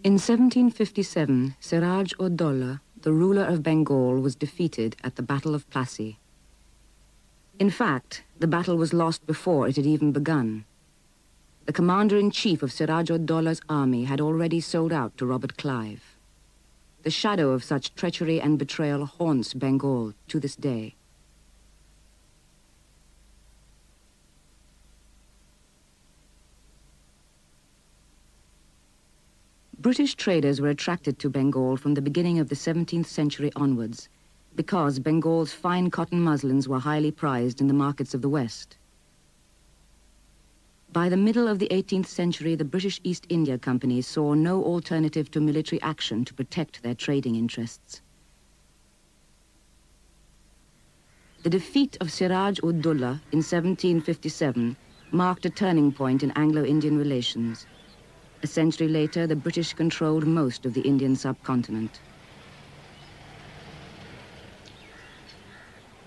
In 1757, Siraj-ud-Dowlah, the ruler of Bengal, was defeated at the Battle of Plassey. In fact, the battle was lost before it had even begun. The commander-in-chief of Siraj-ud-Dowlah's army had already sold out to Robert Clive. The shadow of such treachery and betrayal haunts Bengal to this day. British traders were attracted to Bengal from the beginning of the 17th century onwards, because Bengal's fine cotton muslins were highly prized in the markets of the West. By the middle of the 18th century, the British East India Company saw no alternative to military action to protect their trading interests. The defeat of Siraj-ud-Dowlah in 1757 marked a turning point in Anglo-Indian relations. A century later, the British controlled most of the Indian subcontinent.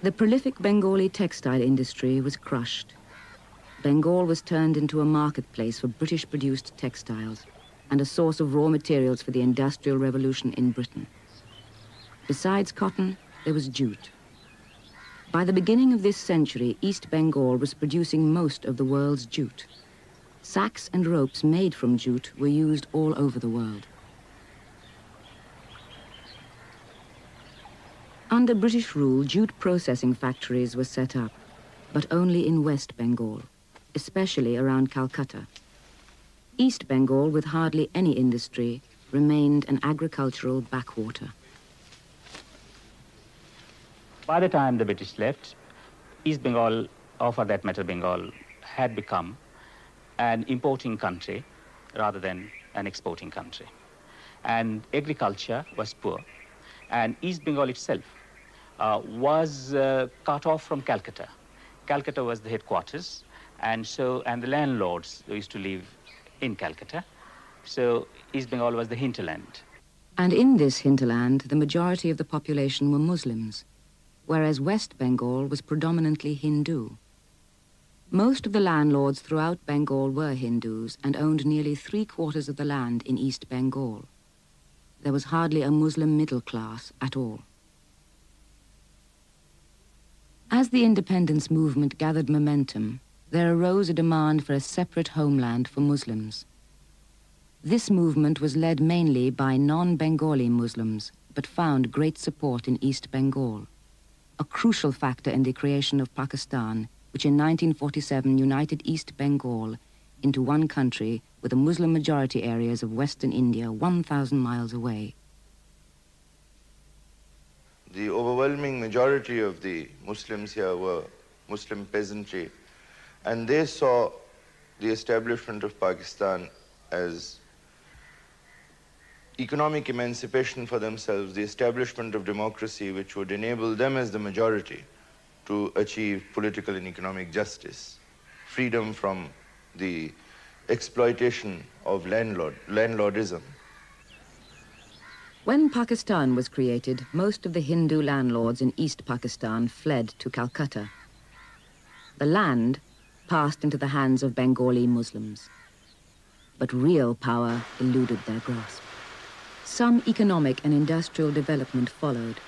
The prolific Bengali textile industry was crushed. Bengal was turned into a marketplace for British-produced textiles and a source of raw materials for the Industrial Revolution in Britain. Besides cotton, there was jute. By the beginning of this century, East Bengal was producing most of the world's jute. Sacks and ropes made from jute were used all over the world. Under British rule, jute processing factories were set up, but only in West Bengal, especially around Calcutta. East Bengal, with hardly any industry, remained an agricultural backwater. By the time the British left, East Bengal, or for that matter Bengal, had become an importing country rather than an exporting country. And agriculture was poor. And East Bengal itself was cut off from Calcutta. Calcutta was the headquarters, and the landlords used to live in Calcutta. So East Bengal was the hinterland. And in this hinterland, the majority of the population were Muslims, whereas West Bengal was predominantly Hindu. Most of the landlords throughout Bengal were Hindus and owned nearly 3/4 of the land in East Bengal. There was hardly a Muslim middle class at all. As the independence movement gathered momentum, there arose a demand for a separate homeland for Muslims. This movement was led mainly by non-Bengali Muslims, but found great support in East Bengal, a crucial factor in the creation of Pakistan, which in 1947 united East Bengal into one country with the Muslim majority areas of western India 1,000 miles away. The overwhelming majority of the Muslims here were Muslim peasantry, and they saw the establishment of Pakistan as economic emancipation for themselves, the establishment of democracy which would enable them as the majority to achieve political and economic justice, freedom from the exploitation of landlordism. When Pakistan was created, most of the Hindu landlords in East Pakistan fled to Calcutta. The land passed into the hands of Bengali Muslims, but real power eluded their grasp. Some economic and industrial development followed,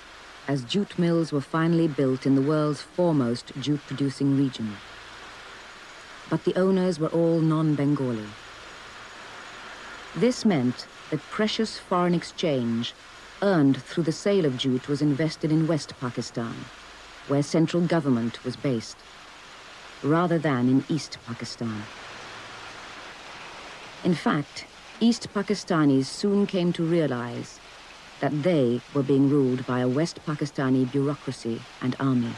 as jute mills were finally built in the world's foremost jute-producing region. But the owners were all non-Bengali. This meant that precious foreign exchange earned through the sale of jute was invested in West Pakistan, where central government was based, rather than in East Pakistan. In fact, East Pakistanis soon came to realize that they were being ruled by a West Pakistani bureaucracy and army.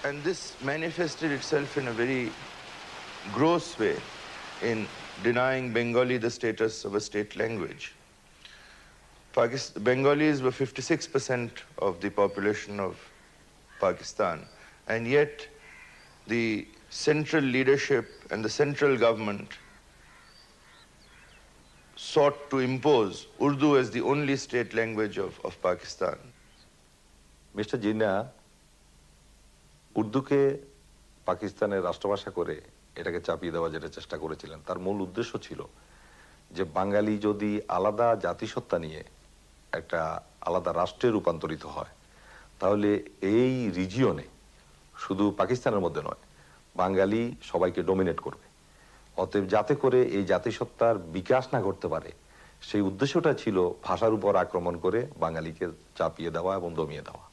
And this manifested itself in a very gross way in denying Bengali the status of a state language. Bengalis were 56% of the population of Pakistan, and yet the central leadership and the central government sought to impose Urdu as the only state language of Pakistan. Mr. Jinnah, উর্দুকে পাকিস্তানের রাষ্ট্রভাষা করে এটাকে চাপিয়ে দেওয়ার যেটা চেষ্টা করেছিলেন, তার মূল উদ্দেশ্য ছিল যে বাঙালি যদি আলাদা জাতিসত্তা নিয়ে একটা আলাদা রাষ্ট্রে রূপান্তরিত হয়, তাহলে এই রিজিয়নে শুধু পাকিস্তানের মধ্যে নয়, বাঙালি সবাইকে ডমিনেট করবে। অতএব যাতে করে এই জাতিসত্তার বিকাশ না ঘটতে পারে, সেই উদ্দেশ্যটা ছিল ভাষার উপর আক্রমণ করে বাঙালিকে চাপিয়ে দেওয়া এবং দমিয়ে দেওয়া।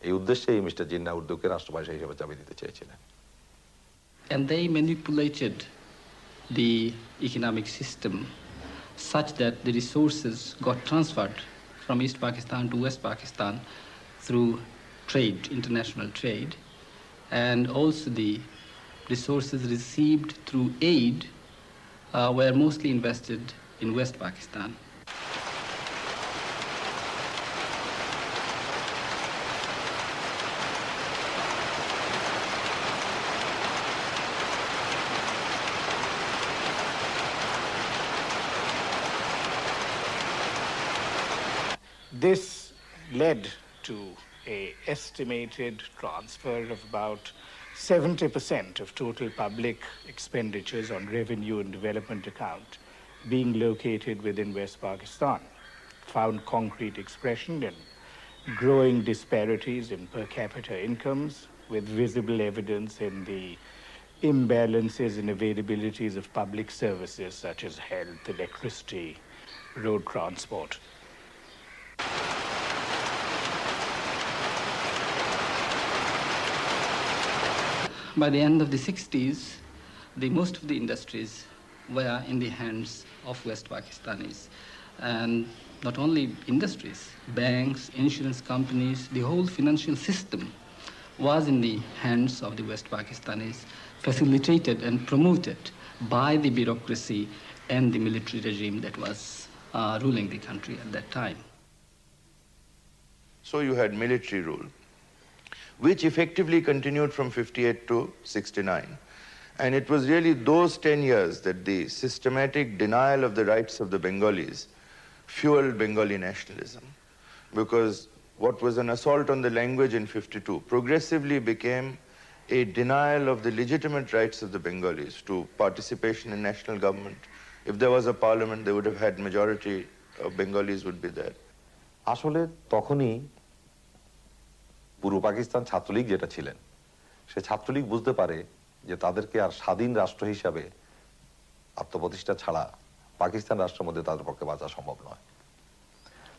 এই উদ্দেশ্যেই মিস্টার জিন্নাহ উর্দুকে রাষ্ট্রভাষা হিসেবে চাপিয়ে দিতে চেয়েছিলেন। And they manipulated the economic system such that the resources got transferred from East Pakistan to West Pakistan through trade, international trade, and also the resources received through aid were mostly invested in West Pakistan. This led to an estimated transfer of about 70% of total public expenditures on revenue and development account being located within West Pakistan, found concrete expression in growing disparities in per capita incomes, with visible evidence in the imbalances in availabilities of public services such as health, electricity, road transport. By the end of the 60s, most of the industries were in the hands of West Pakistanis. And not only industries, banks, insurance companies, the whole financial system was in the hands of the West Pakistanis, facilitated and promoted by the bureaucracy and the military regime that was ruling the country at that time. So you had military rule, which effectively continued from 58 to 69. And it was really those 10 years that the systematic denial of the rights of the Bengalis fueled Bengali nationalism. Because what was an assault on the language in 52 progressively became a denial of the legitimate rights of the Bengalis to participation in national government. If there was a parliament, they would have had majority of Bengalis would be there. আসলে তখনই পূর্ব পাকিস্তান ছাত্রলীগ যেটা ছিলেন, সে ছাত্রলীগ বুঝতে পারে যে তাদেরকে আর স্বাধীন রাষ্ট্র হিসাবে আত্মপ্রতিষ্ঠা ছাড়া পাকিস্তান রাষ্ট্রের মধ্যে তাদের পক্ষে বাঁচা সম্ভব নয়।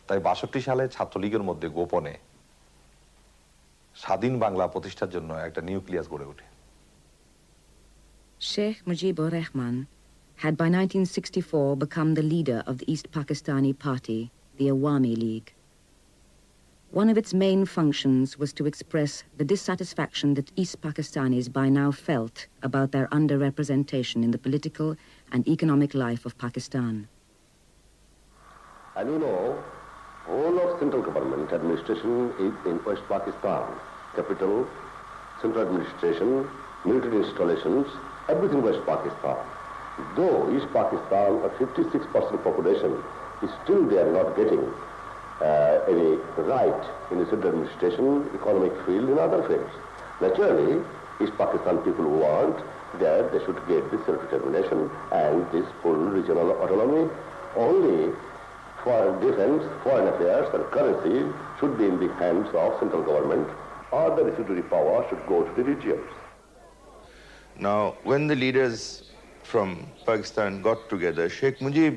তাই 62 সালে ছাত্রলীগের মধ্যে গোপনে স্বাধীন বাংলা প্রতিষ্ঠার জন্য একটা নিউক্লিয়াস গড়ে ওঠে। Sheikh Mujibur Rahman had by 1964 become the leader of the East Pakistani Party, the Awami League. One of its main functions was to express the dissatisfaction that East Pakistanis by now felt about their underrepresentation in the political and economic life of Pakistan. And you know, whole of central government administration is in West Pakistan. Capital, central administration, military installations, everything West Pakistan. Though East Pakistan, a 56% population, is still they are not getting any right in the central administration, economic field, and other fields. Naturally, East Pakistan people want that they should get this self-determination and this full regional autonomy. Only for defense, foreign affairs, and currency should be in the hands of central government, or the residuary power should go to the regions. Now, when the leaders from Pakistan got together, Sheikh Mujib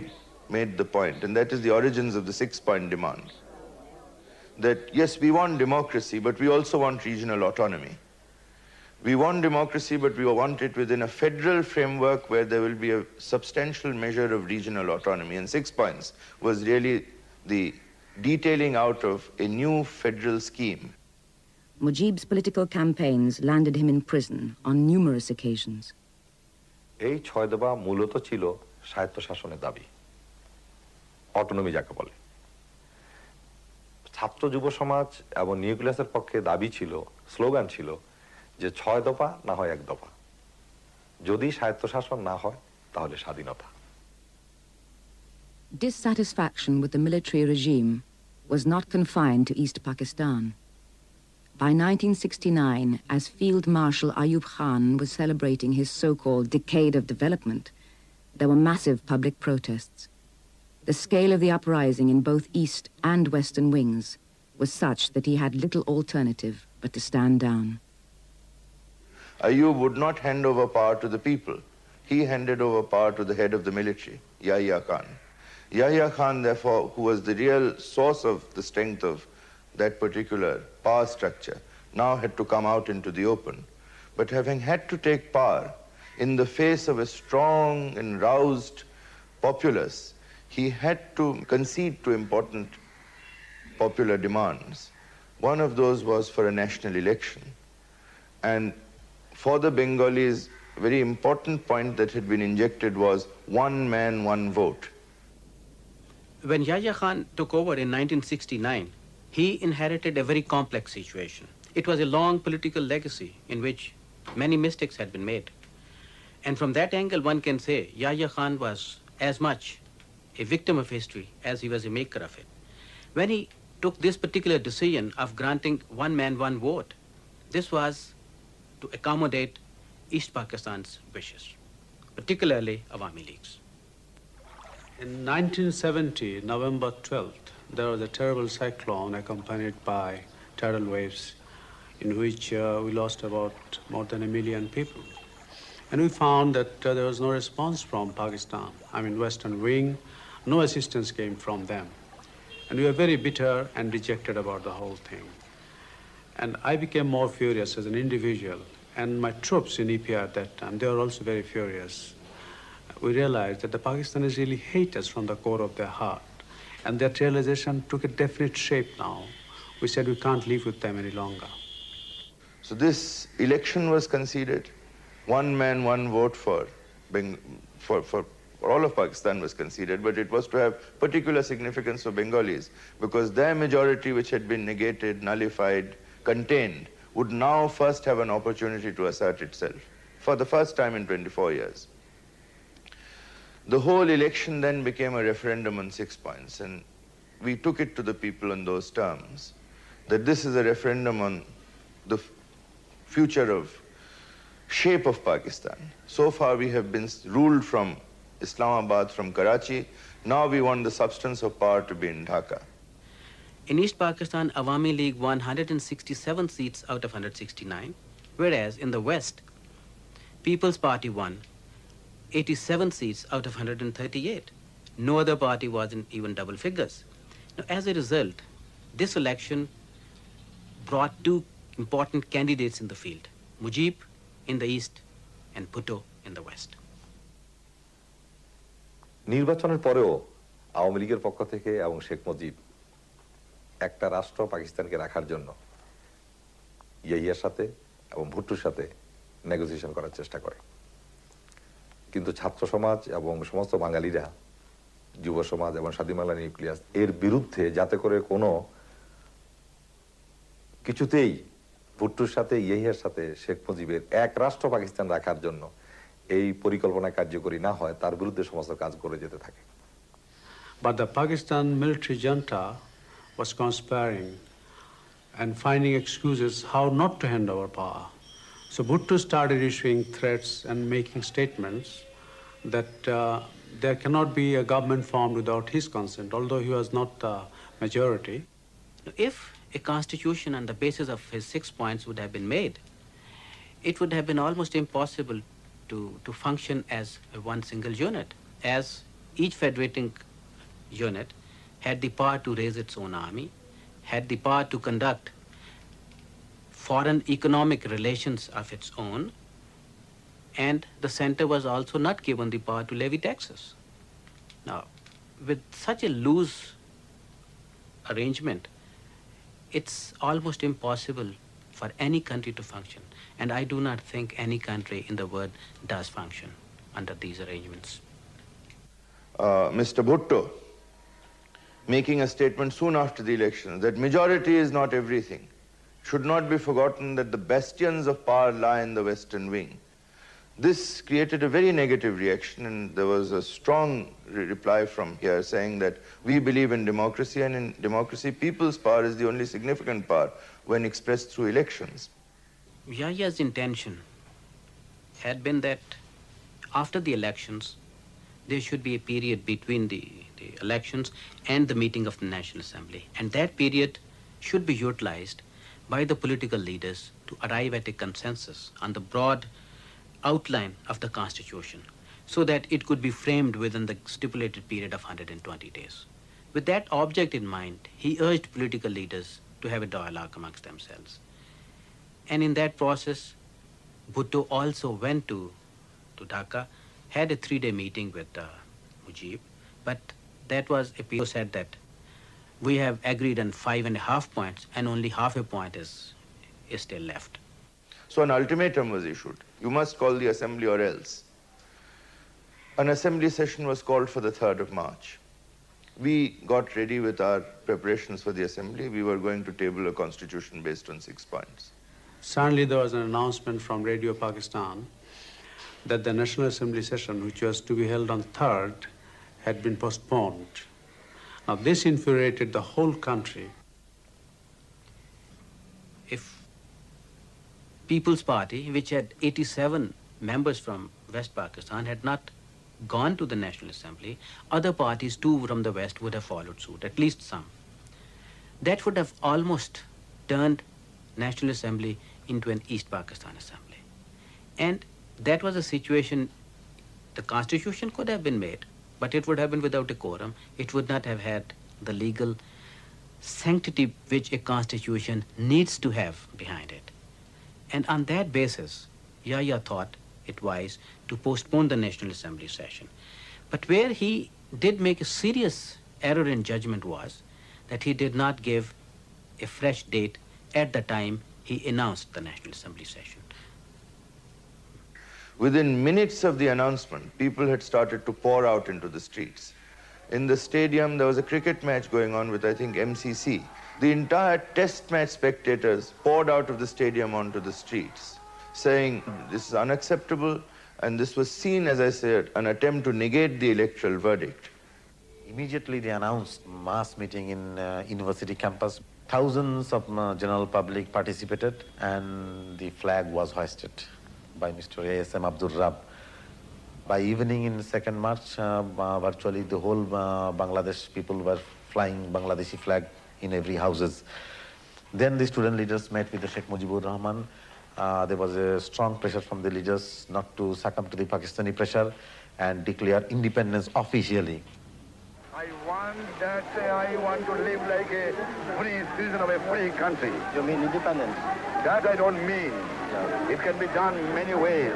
made the point, and that is the origins of the 6-point demand, that yes, we want democracy, but we also want regional autonomy. We want democracy, but we want it within a federal framework where there will be a substantial measure of regional autonomy. And 6 points was really the detailing out of a new federal scheme. Mujib's political campaigns landed him in prison on numerous occasions. এই 6 দফা মূলত ছিল স্বায়ত্তশাসনের দাবি, autonomy যাকে বলে। ছাত্র যুব সমাজ এবং নিউক্লিয়াসের পক্ষে দাবি ছিল, স্লোগান ছিল যে 6 দফা না হয় 1 দফা, যদি স্বায়ত্তশাসন না হয় তাহলে স্বাধীনতা। Dissatisfaction with the military regime was not confined to East Pakistan. By 1969, as Field Marshal Ayub Khan was celebrating his so-called decade of development, there were massive public protests. The scale of the uprising in both East and Western wings was such that he had little alternative but to stand down. Ayub would not hand over power to the people. He handed over power to the head of the military, Yahya Khan. Yahya Khan, therefore, who was the real source of the strength of that particular power structure, now had to come out into the open. But having had to take power in the face of a strong and roused populace, he had to concede to important popular demands. One of those was for a national election. And for the Bengalis, a very important point that had been injected was 1 man, 1 vote. When Yahya Khan took over in 1969, he inherited a very complex situation. It was a long political legacy in which many mistakes had been made. And from that angle, one can say Yahya Khan was as much a victim of history as he was a maker of it. When he took this particular decision of granting 1 man, 1 vote, this was to accommodate East Pakistan's wishes, particularly Awami Leagues. In 1970, November 12th, there was a terrible cyclone accompanied by tidal waves in which we lost about more than 1 million people. And we found that there was no response from Pakistan. I mean, Western Wing, no assistance came from them. And we were very bitter and dejected about the whole thing. And I became more furious as an individual. And my troops in EPR at that time, they were also very furious. We realized that the Pakistanis really hate us from the core of their heart. And that realization took a definite shape now. We said we can't live with them any longer. So this election was conceded. 1 man, 1 vote for all of Pakistan was conceded, but it was to have particular significance for Bengalis because their majority, which had been negated, nullified, contained, would now first have an opportunity to assert itself for the first time in 24 years. The whole election then became a referendum on 6 points, and we took it to the people on those terms, that this is a referendum on the future of shape of Pakistan. So far we have been ruled from Islamabad, from Karachi. Now we want the substance of power to be in Dhaka. In East Pakistan, Awami League won 167 seats out of 169, whereas in the West, People's Party won 87 seats out of 138. No other party was in even double figures. Now, as a result, this election brought two important candidates in the field, Mujib in the East and Bhutto in the West. নির্বাচনের পরেও আওয়ামী লীগের পক্ষ থেকে এবং শেখ মুজিব একটা রাষ্ট্র পাকিস্তানকে রাখার জন্য ইয়াহিয়ার সাথে এবং ভুট্টোর সাথে নেগোসিয়েশন করার চেষ্টা করে। কিন্তু ছাত্র সমাজ এবং সমস্ত বাঙালিরা, যুব সমাজ এবং স্বাধীন বাংলা নিউক্লিয়াস এর বিরুদ্ধে যাতে করে কোনো কিছুতেই ভুট্টোর সাথে ইয়াহিয়ার সাথে শেখ মুজিবের এক রাষ্ট্র পাকিস্তান রাখার জন্য এই পরিকল্পনা কার্যকরী না হয় তার বিরুদ্ধে সমস্ত কাজ করে যেতে থাকে। But the Pakistan military junta was conspiring and finding excuses how not to hand over power. So Bhutto started issuing threats and making statements that there cannot be a government formed without his consent, although he was not the majority. If a constitution on the basis of his 6 points would have been made, it would have been almost impossible to function as one single unit, as each federating unit had the power to raise its own army, had the power to conduct foreign economic relations of its own, and the center was also not given the power to levy taxes. Now, with such a loose arrangement, it's almost impossible for any country to function. And I do not think any country in the world does function under these arrangements. Mr. Bhutto, making a statement soon after the election that majority is not everything. Should not be forgotten that the bastions of power lie in the western wing. This created a very negative reaction, and there was a strong reply from here saying that we believe in democracy, and in democracy people's power is the only significant power when expressed through elections. Yahiya's intention had been that after the elections, there should be a period between the elections and the meeting of the National Assembly. And that period should be utilized by the political leaders to arrive at a consensus on the broad outline of the Constitution so that it could be framed within the stipulated period of 120 days. With that object in mind, he urged political leaders to have a dialogue amongst themselves. And in that process, Bhutto also went to Dhaka, had a 3-day meeting with Mujib, but that was a PO said that we have agreed on 5.5 points and only half a point is still left. So an ultimatum was issued. You must call the assembly or else. An assembly session was called for the 3rd of March. We got ready with our preparations for the assembly. We were going to table a constitution based on 6 points. Suddenly there was an announcement from Radio Pakistan that the National Assembly session, which was to be held on 3rd, had been postponed. Now this infuriated the whole country. If People's Party, which had 87 members from West Pakistan, had not gone to the National Assembly, other parties too from the West would have followed suit, at least some. That would have almost turned National Assembly into an East Pakistan Assembly. And that was a situation, the Constitution could have been made, but it would have been without a quorum. It would not have had the legal sanctity which a Constitution needs to have behind it. And on that basis, Yahya thought it wise to postpone the National Assembly session. But where he did make a serious error in judgment was that he did not give a fresh date at the time he announced the National Assembly session. Within minutes of the announcement, people had started to pour out into the streets. In the stadium, there was a cricket match going on with, I think, MCC. The entire test match spectators poured out of the stadium onto the streets, saying this is unacceptable, and this was seen, as I said, an attempt to negate the electoral verdict. Immediately they announced mass meeting in university campus. Thousands of general public participated, and the flag was hoisted by Mr. A.S.M. Abdul Rab. By evening in 2nd March, virtually the whole Bangladesh people were flying Bangladeshi flag in every houses. Then the student leaders met with the Sheikh Mujibur Rahman. There was a strong pressure from the leaders not to succumb to the Pakistani pressure and declare independence officially. I want to live like a free citizen of a free country. You mean independence? That I don't mean. Yeah. It can be done many ways.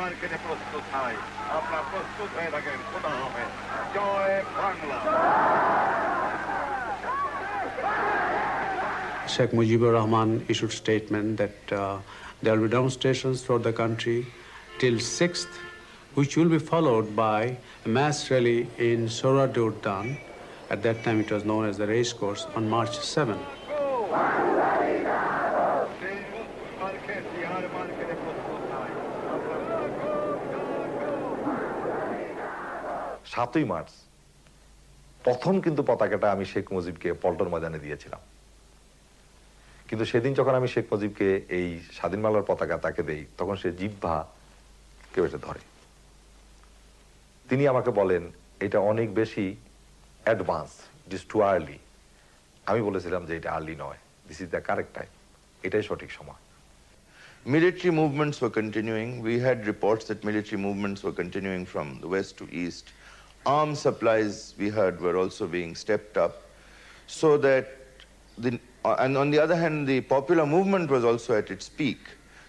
মার্কেটে প্রস্তুত হয় আপনারা প্রস্তুত হয়ে থাকেন খোদা হাফেজ জয় Bangla Sheikh Mujibur Rahman issued statement that there will be demonstrations throughout the country till 6th, which will be followed by a mass rally in Soradurdan. At that time it was known as the race course on March 7. সাতই March প্রথম কিন্তু পতাকাটা আমি শেখ মুজিবকে পল্টন ময়দানে দিয়েছিলাম, কিন্তু সেদিন যখন আমি শেখ মুজিবকে এই স্বাধীন বাংলার পতাকা তাকে দেই তখন সে জিহ্বা কেউ এটা ধরে। তিনি আমাকে বলেন এটা অনেক বেশি advance, it is too early. আমি বলেছিলাম যে এটা আর্লি নয়, this is the correct time, এটাই সঠিক সময়। Military movements were continuing. We had reports that military movements were continuing from the west to east. Arms supplies, we heard, were also being stepped up, so that and on the other hand, the popular movement was also at its peak.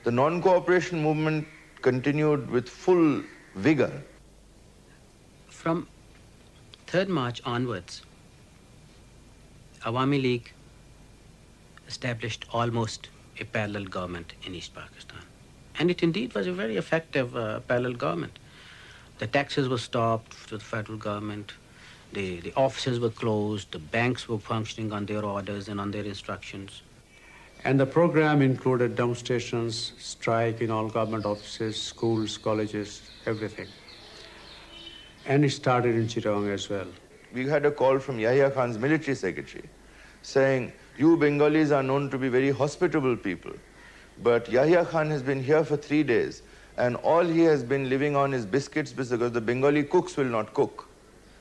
The non-cooperation movement continued with full vigor. From 3rd March onwards, Awami League established almost a parallel government in East Pakistan. And it indeed was a very effective parallel government. The taxes were stopped to the federal government, the offices were closed, the banks were functioning on their orders and on their instructions. And the program included demonstrations, strike in all government offices, schools, colleges, everything. And it started in Chittagong as well. We had a call from Yahya Khan's military secretary saying, you Bengalis are known to be very hospitable people, but Yahya Khan has been here for 3 days and all he has been living on is biscuits because the Bengali cooks will not cook.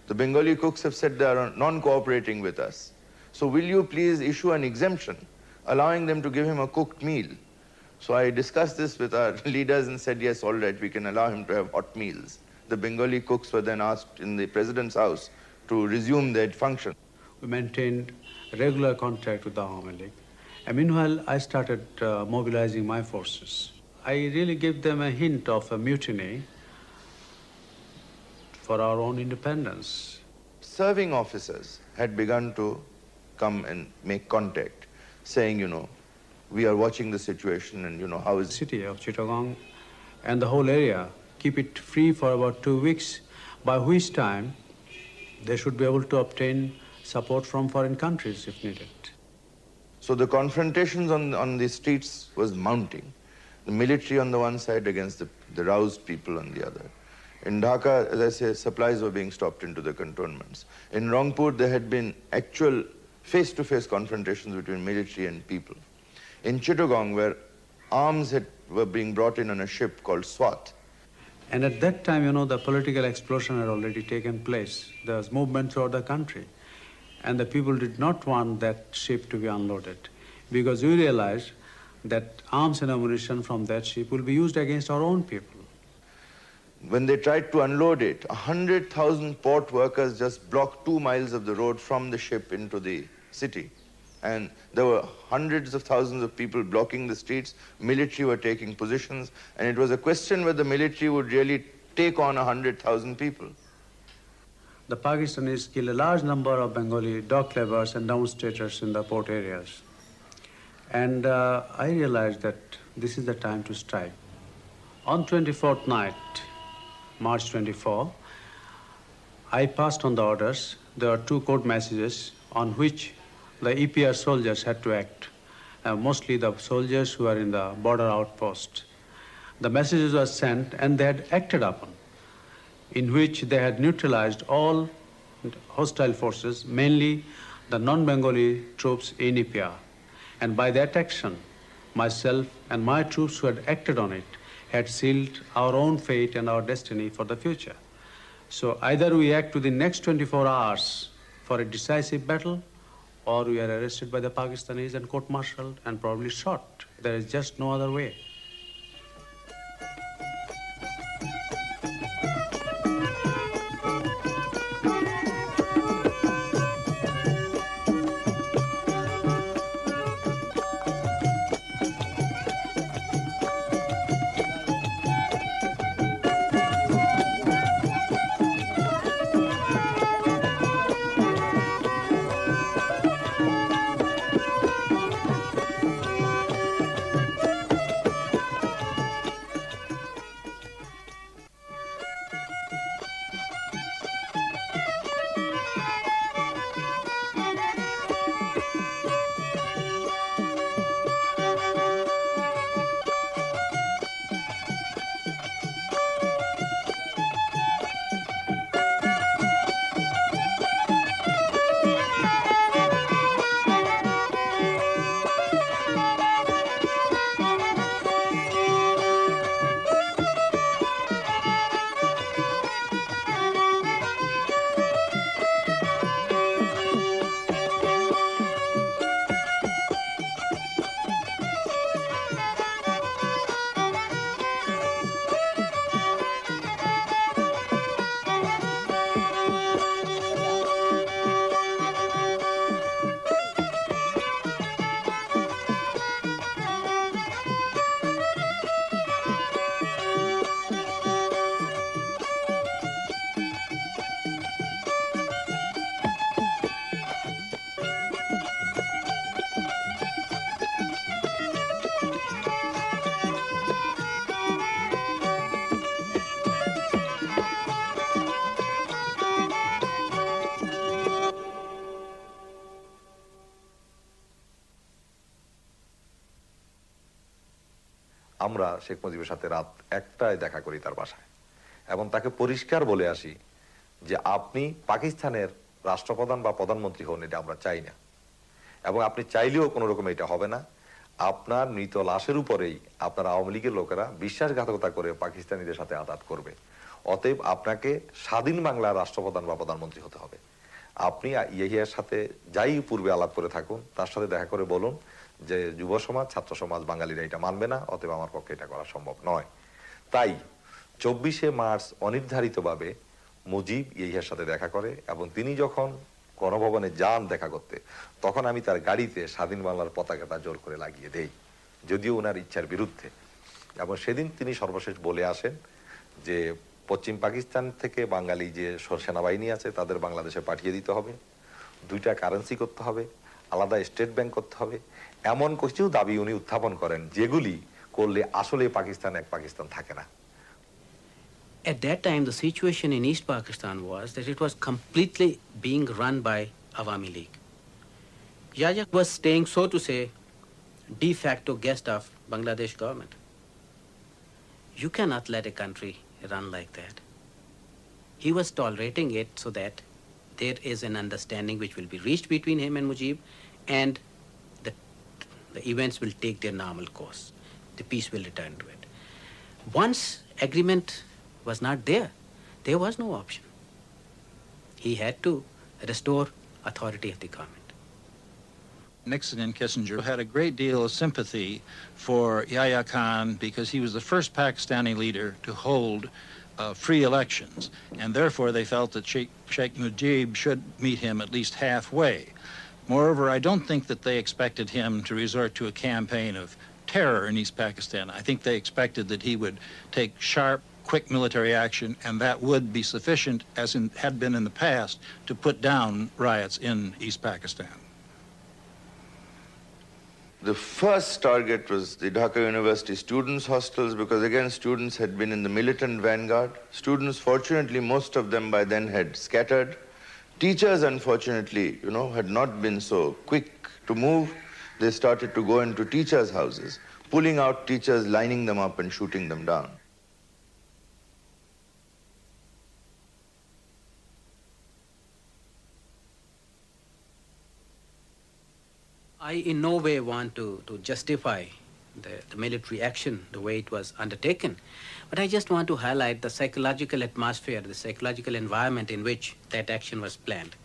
The Bengali cooks have said they are non-cooperating with us. So will you please issue an exemption allowing them to give him a cooked meal? So I discussed this with our leaders and said, yes, all right, we can allow him to have hot meals. The Bengali cooks were then asked in the president's house to resume their function. We maintained regular contact with the Awami League. And meanwhile, I started mobilizing my forces. I really gave them a hint of a mutiny for our own independence. Serving officers had begun to come and make contact, saying, you know, we are watching the situation and, you know, how is the city of Chittagong and the whole area, keep it free for about 2 weeks, by which time they should be able to obtain support from foreign countries if needed. So the confrontations on the streets was mounting. The military on the one side against the roused people on the other. In Dhaka, as I say, supplies were being stopped into the cantonments. In Rangpur, there had been actual face-to-face confrontations between military and people. In Chittagong, where arms were being brought in on a ship called Swat. And at that time, you know, the political explosion had already taken place. There was movement throughout the country. And the people did not want that ship to be unloaded because we realized that arms and ammunition from that ship will be used against our own people. When they tried to unload it, 100,000 port workers just blocked 2 miles of the road from the ship into the city. And there were hundreds of thousands of people blocking the streets. Military were taking positions. And it was a question whether the military would really take on 100,000 people. The Pakistanis killed a large number of Bengali dock laborers and demonstrators in the port areas. And I realized that this is the time to strike. On 24th night, March 24, I passed on the orders. There are 2 code messages on which the EPR soldiers had to act, mostly the soldiers who are in the border outpost. The messages were sent and they had acted upon, in which they had neutralized all hostile forces, mainly the non-Bengali troops in EPR. And by that action, myself and my troops who had acted on it had sealed our own fate and our destiny for the future. So either we act to the next 24 hours for a decisive battle, or we are arrested by the Pakistanis and court-martialed and probably shot. There is just no other way. আমরা শেখ মুজিবের সাথে রাত 1টায় দেখা করি তার বাসায় এবং তাকে পরিষ্কার বলে আসি যে আপনি পাকিস্তানের রাষ্ট্রপ্রধান বা প্রধানমন্ত্রী হন, এটা আমরা চাই না, এবং আপনি চাইলেও কোনো রকম এটা হবে না। আপনার মৃত লাশের উপরেই আপনার আওয়ামী লীগের লোকেরা বিশ্বাসঘাতকতা করে পাকিস্তানিদের সাথে আঘাত করবে। অতএব আপনাকে স্বাধীন বাংলার রাষ্ট্রপ্রধান বা প্রধানমন্ত্রী হতে হবে। আপনি ইয়াহিয়ার সাথে যাই পূর্বে আলাপ করে থাকুন, তার সাথে দেখা করে বলুন যে যুব সমাজ, ছাত্র সমাজ, বাঙালিরা এটা মানবে না, অতএব আমার পক্ষে এটা করা সম্ভব নয়। তাই 24শে মার্চ অনির্ধারিতভাবে মুজিব ইয়াহিয়ার সাথে দেখা করে এবং তিনি যখন গণভবনে যান দেখা করতে, তখন আমি তার গাড়িতে স্বাধীন বাংলার পতাকাটা জোর করে লাগিয়ে দেই, যদিও ওনার ইচ্ছার বিরুদ্ধে। এবং সেদিন তিনি সর্বশেষ বলে আসেন যে পশ্চিম পাকিস্তান থেকে বাঙালি যে সেনাবাহিনী আছে তাদের বাংলাদেশে পাঠিয়ে দিতে হবে, 2টা কারেন্সি করতে হবে, আলাদা স্টেট ব্যাংক করতে হবে, এমন কিছু দাবি উনি উত্থাপন করেন যেগুলি করলে আসলে পাকিস্তান এক পাকিস্তান থাকে না। At that time, the situation in East Pakistan was that it was completely being run by Awami League. Yahya was staying, so to say, de facto guest of Bangladesh government. You cannot let a country run like that. He was tolerating it so that there is an understanding which will be reached between him and Mujib, and the events will take their normal course. The peace will return to it. Once agreement was not there, there was no option. He had to restore authority of the government. Nixon and Kissinger had a great deal of sympathy for Yahya Khan because he was the first Pakistani leader to hold free elections, and therefore they felt that Sheikh Mujib should meet him at least halfway. Moreover, I don't think that they expected him to resort to a campaign of terror in East Pakistan. I think they expected that he would take sharp, quick military action, and that would be sufficient, as had been in the past, to put down riots in East Pakistan. The first target was the Dhaka University students' hostels because, again, students had been in the militant vanguard. Students, fortunately, most of them by then had scattered. Teachers, unfortunately, had not been so quick to move. They started to go into teachers' houses, pulling out teachers, lining them up and shooting them down. I in no way want to justify the military action, the way it was undertaken. But I just want to highlight the psychological atmosphere, the psychological environment in which that action was planned.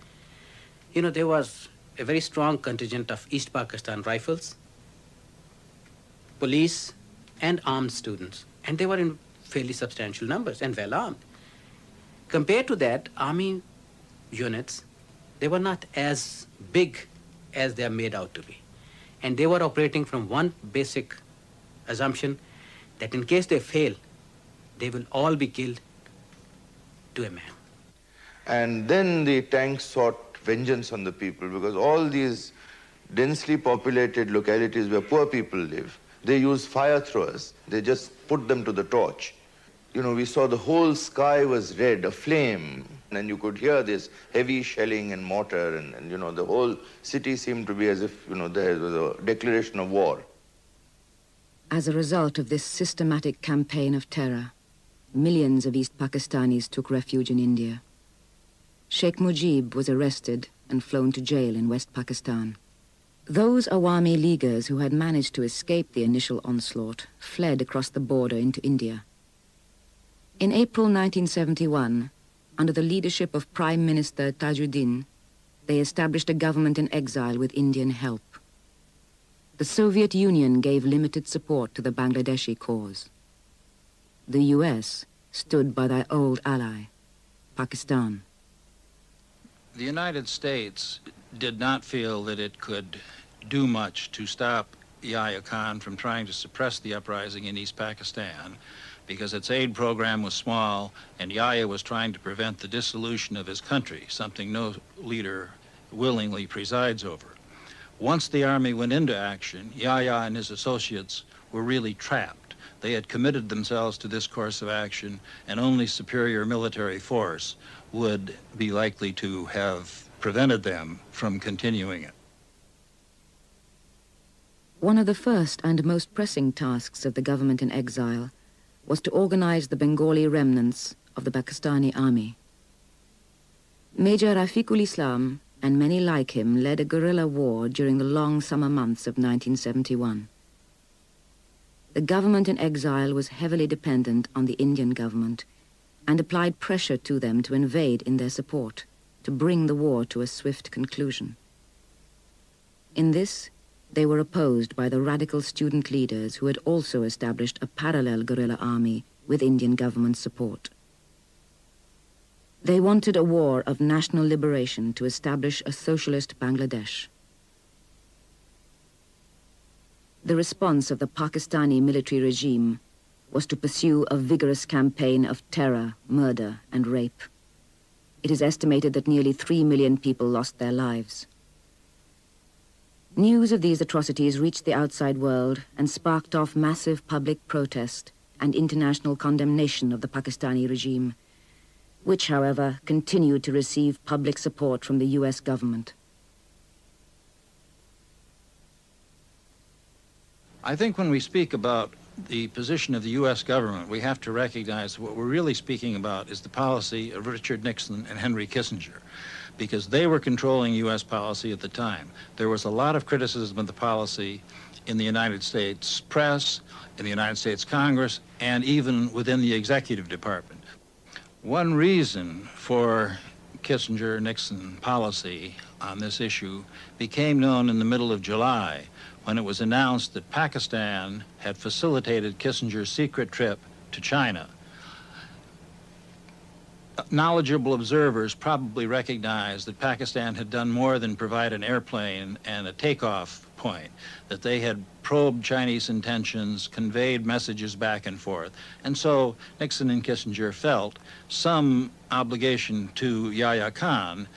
You know, there was a very strong contingent of East Pakistan Rifles, police, and armed students. And they were in fairly substantial numbers and well armed. Compared to that, army units, they were not as big as they are made out to be. And they were operating from one basic assumption that in case they fail, they will all be killed to a man. And then the tanks sought vengeance on the people because all these densely populated localities where poor people live, they use fire throwers. They just put them to the torch. You know, we saw the whole sky was red, aflame, and you could hear this heavy shelling and mortar, and you know, the whole city seemed to be as if, you know, there was a declaration of war. As a result of this systematic campaign of terror, millions of East Pakistanis took refuge in India. Sheikh Mujib was arrested and flown to jail in West Pakistan. Those Awami Leaguers who had managed to escape the initial onslaught fled across the border into India. In April 1971, under the leadership of Prime Minister Tajuddin, they established a government in exile with Indian help. The Soviet Union gave limited support to the Bangladeshi cause. The US stood by their old ally, Pakistan. The United States did not feel that it could do much to stop Yahya Khan from trying to suppress the uprising in East Pakistan because its aid program was small and Yahya was trying to prevent the dissolution of his country, something no leader willingly presides over. Once the army went into action, Yahya and his associates were really trapped. They had committed themselves to this course of action, and only superior military force would be likely to have prevented them from continuing it. One of the first and most pressing tasks of the government in exile was to organize the Bengali remnants of the Pakistani army. Major Rafiqul Islam and many like him led a guerrilla war during the long summer months of 1971. The government in exile was heavily dependent on the Indian government and applied pressure to them to invade in their support, to bring the war to a swift conclusion. In this, they were opposed by the radical student leaders who had also established a parallel guerrilla army with Indian government support. They wanted a war of national liberation to establish a socialist Bangladesh. The response of the Pakistani military regime was to pursue a vigorous campaign of terror, murder, and rape. It is estimated that nearly 3 million people lost their lives. News of these atrocities reached the outside world and sparked off massive public protest and international condemnation of the Pakistani regime, which, however, continued to receive public support from the US government. I think when we speak about the position of the U.S. government, we have to recognize what we're really speaking about is the policy of Richard Nixon and Henry Kissinger, because they were controlling U.S. policy at the time. There was a lot of criticism of the policy in the United States press, in the United States Congress, and even within the executive department. One reason for Kissinger-Nixon policy on this issue became known in the middle of July when it was announced that Pakistan had facilitated Kissinger's secret trip to China. Knowledgeable observers probably recognized that Pakistan had done more than provide an airplane and a takeoff point, that they had probed Chinese intentions, conveyed messages back and forth. And so Nixon and Kissinger felt some obligation to Yahya Khan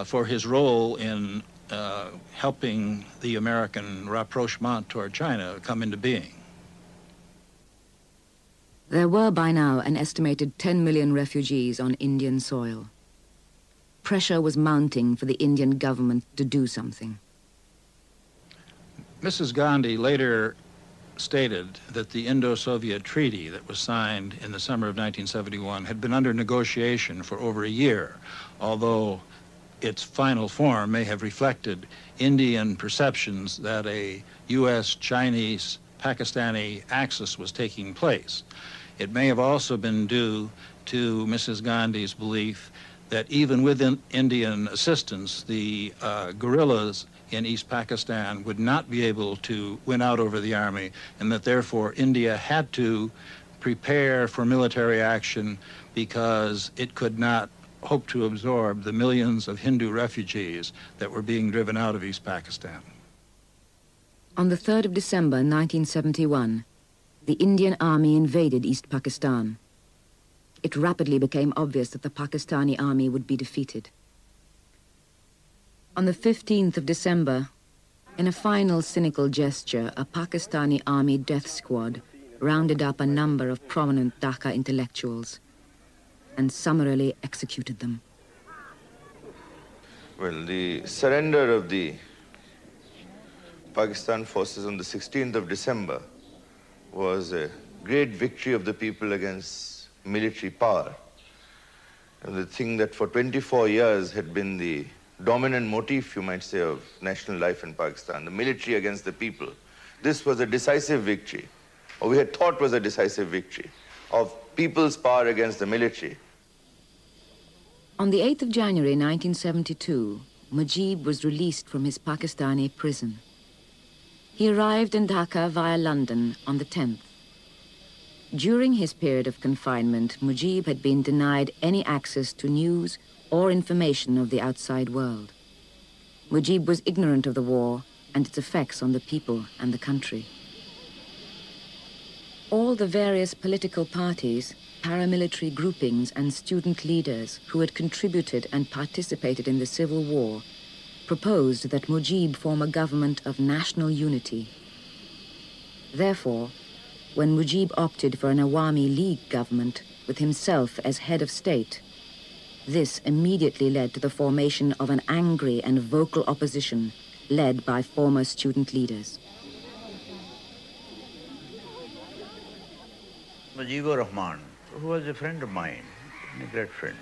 for his role in helping the American rapprochement toward China come into being. There were by now an estimated 10 million refugees on Indian soil. Pressure was mounting for the Indian government to do something. Mrs. Gandhi later stated that the Indo-Soviet treaty that was signed in the summer of 1971 had been under negotiation for over a year, although its final form may have reflected Indian perceptions that a U.S.-Chinese Pakistani axis was taking place. It may have also been due to Mrs. Gandhi's belief that even with Indian assistance, the guerrillas in East Pakistan would not be able to win out over the army, and that therefore India had to prepare for military action because it could not hope to absorb the millions of Hindu refugees that were being driven out of East Pakistan. On the 3rd of December 1971, the Indian army invaded East Pakistan. It rapidly became obvious that the Pakistani army would be defeated. On the 15th of December, in a final cynical gesture, a Pakistani army death squad rounded up a number of prominent Dhaka intellectuals and summarily executed them. Well, the surrender of the Pakistan forces on the 16th of December was a great victory of the people against military power. And the thing that for 24 years had been the dominant motif, you might say, of national life in Pakistan, the military against the people. This was a decisive victory, or we had thought was a decisive victory, of people's power against the military. On the 8th of January 1972, Mujib was released from his Pakistani prison. He arrived in Dhaka via London on the 10th. During his period of confinement, Mujib had been denied any access to news or information of the outside world. Mujib was ignorant of the war and its effects on the people and the country. All the various political parties, paramilitary groupings and student leaders who had contributed and participated in the civil war proposed that Mujib form a government of national unity. Therefore, when Mujib opted for an Awami League government with himself as head of state, this immediately led to the formation of an angry and vocal opposition led by former student leaders. Mujibur Rahman, who was a friend of mine, a great friend.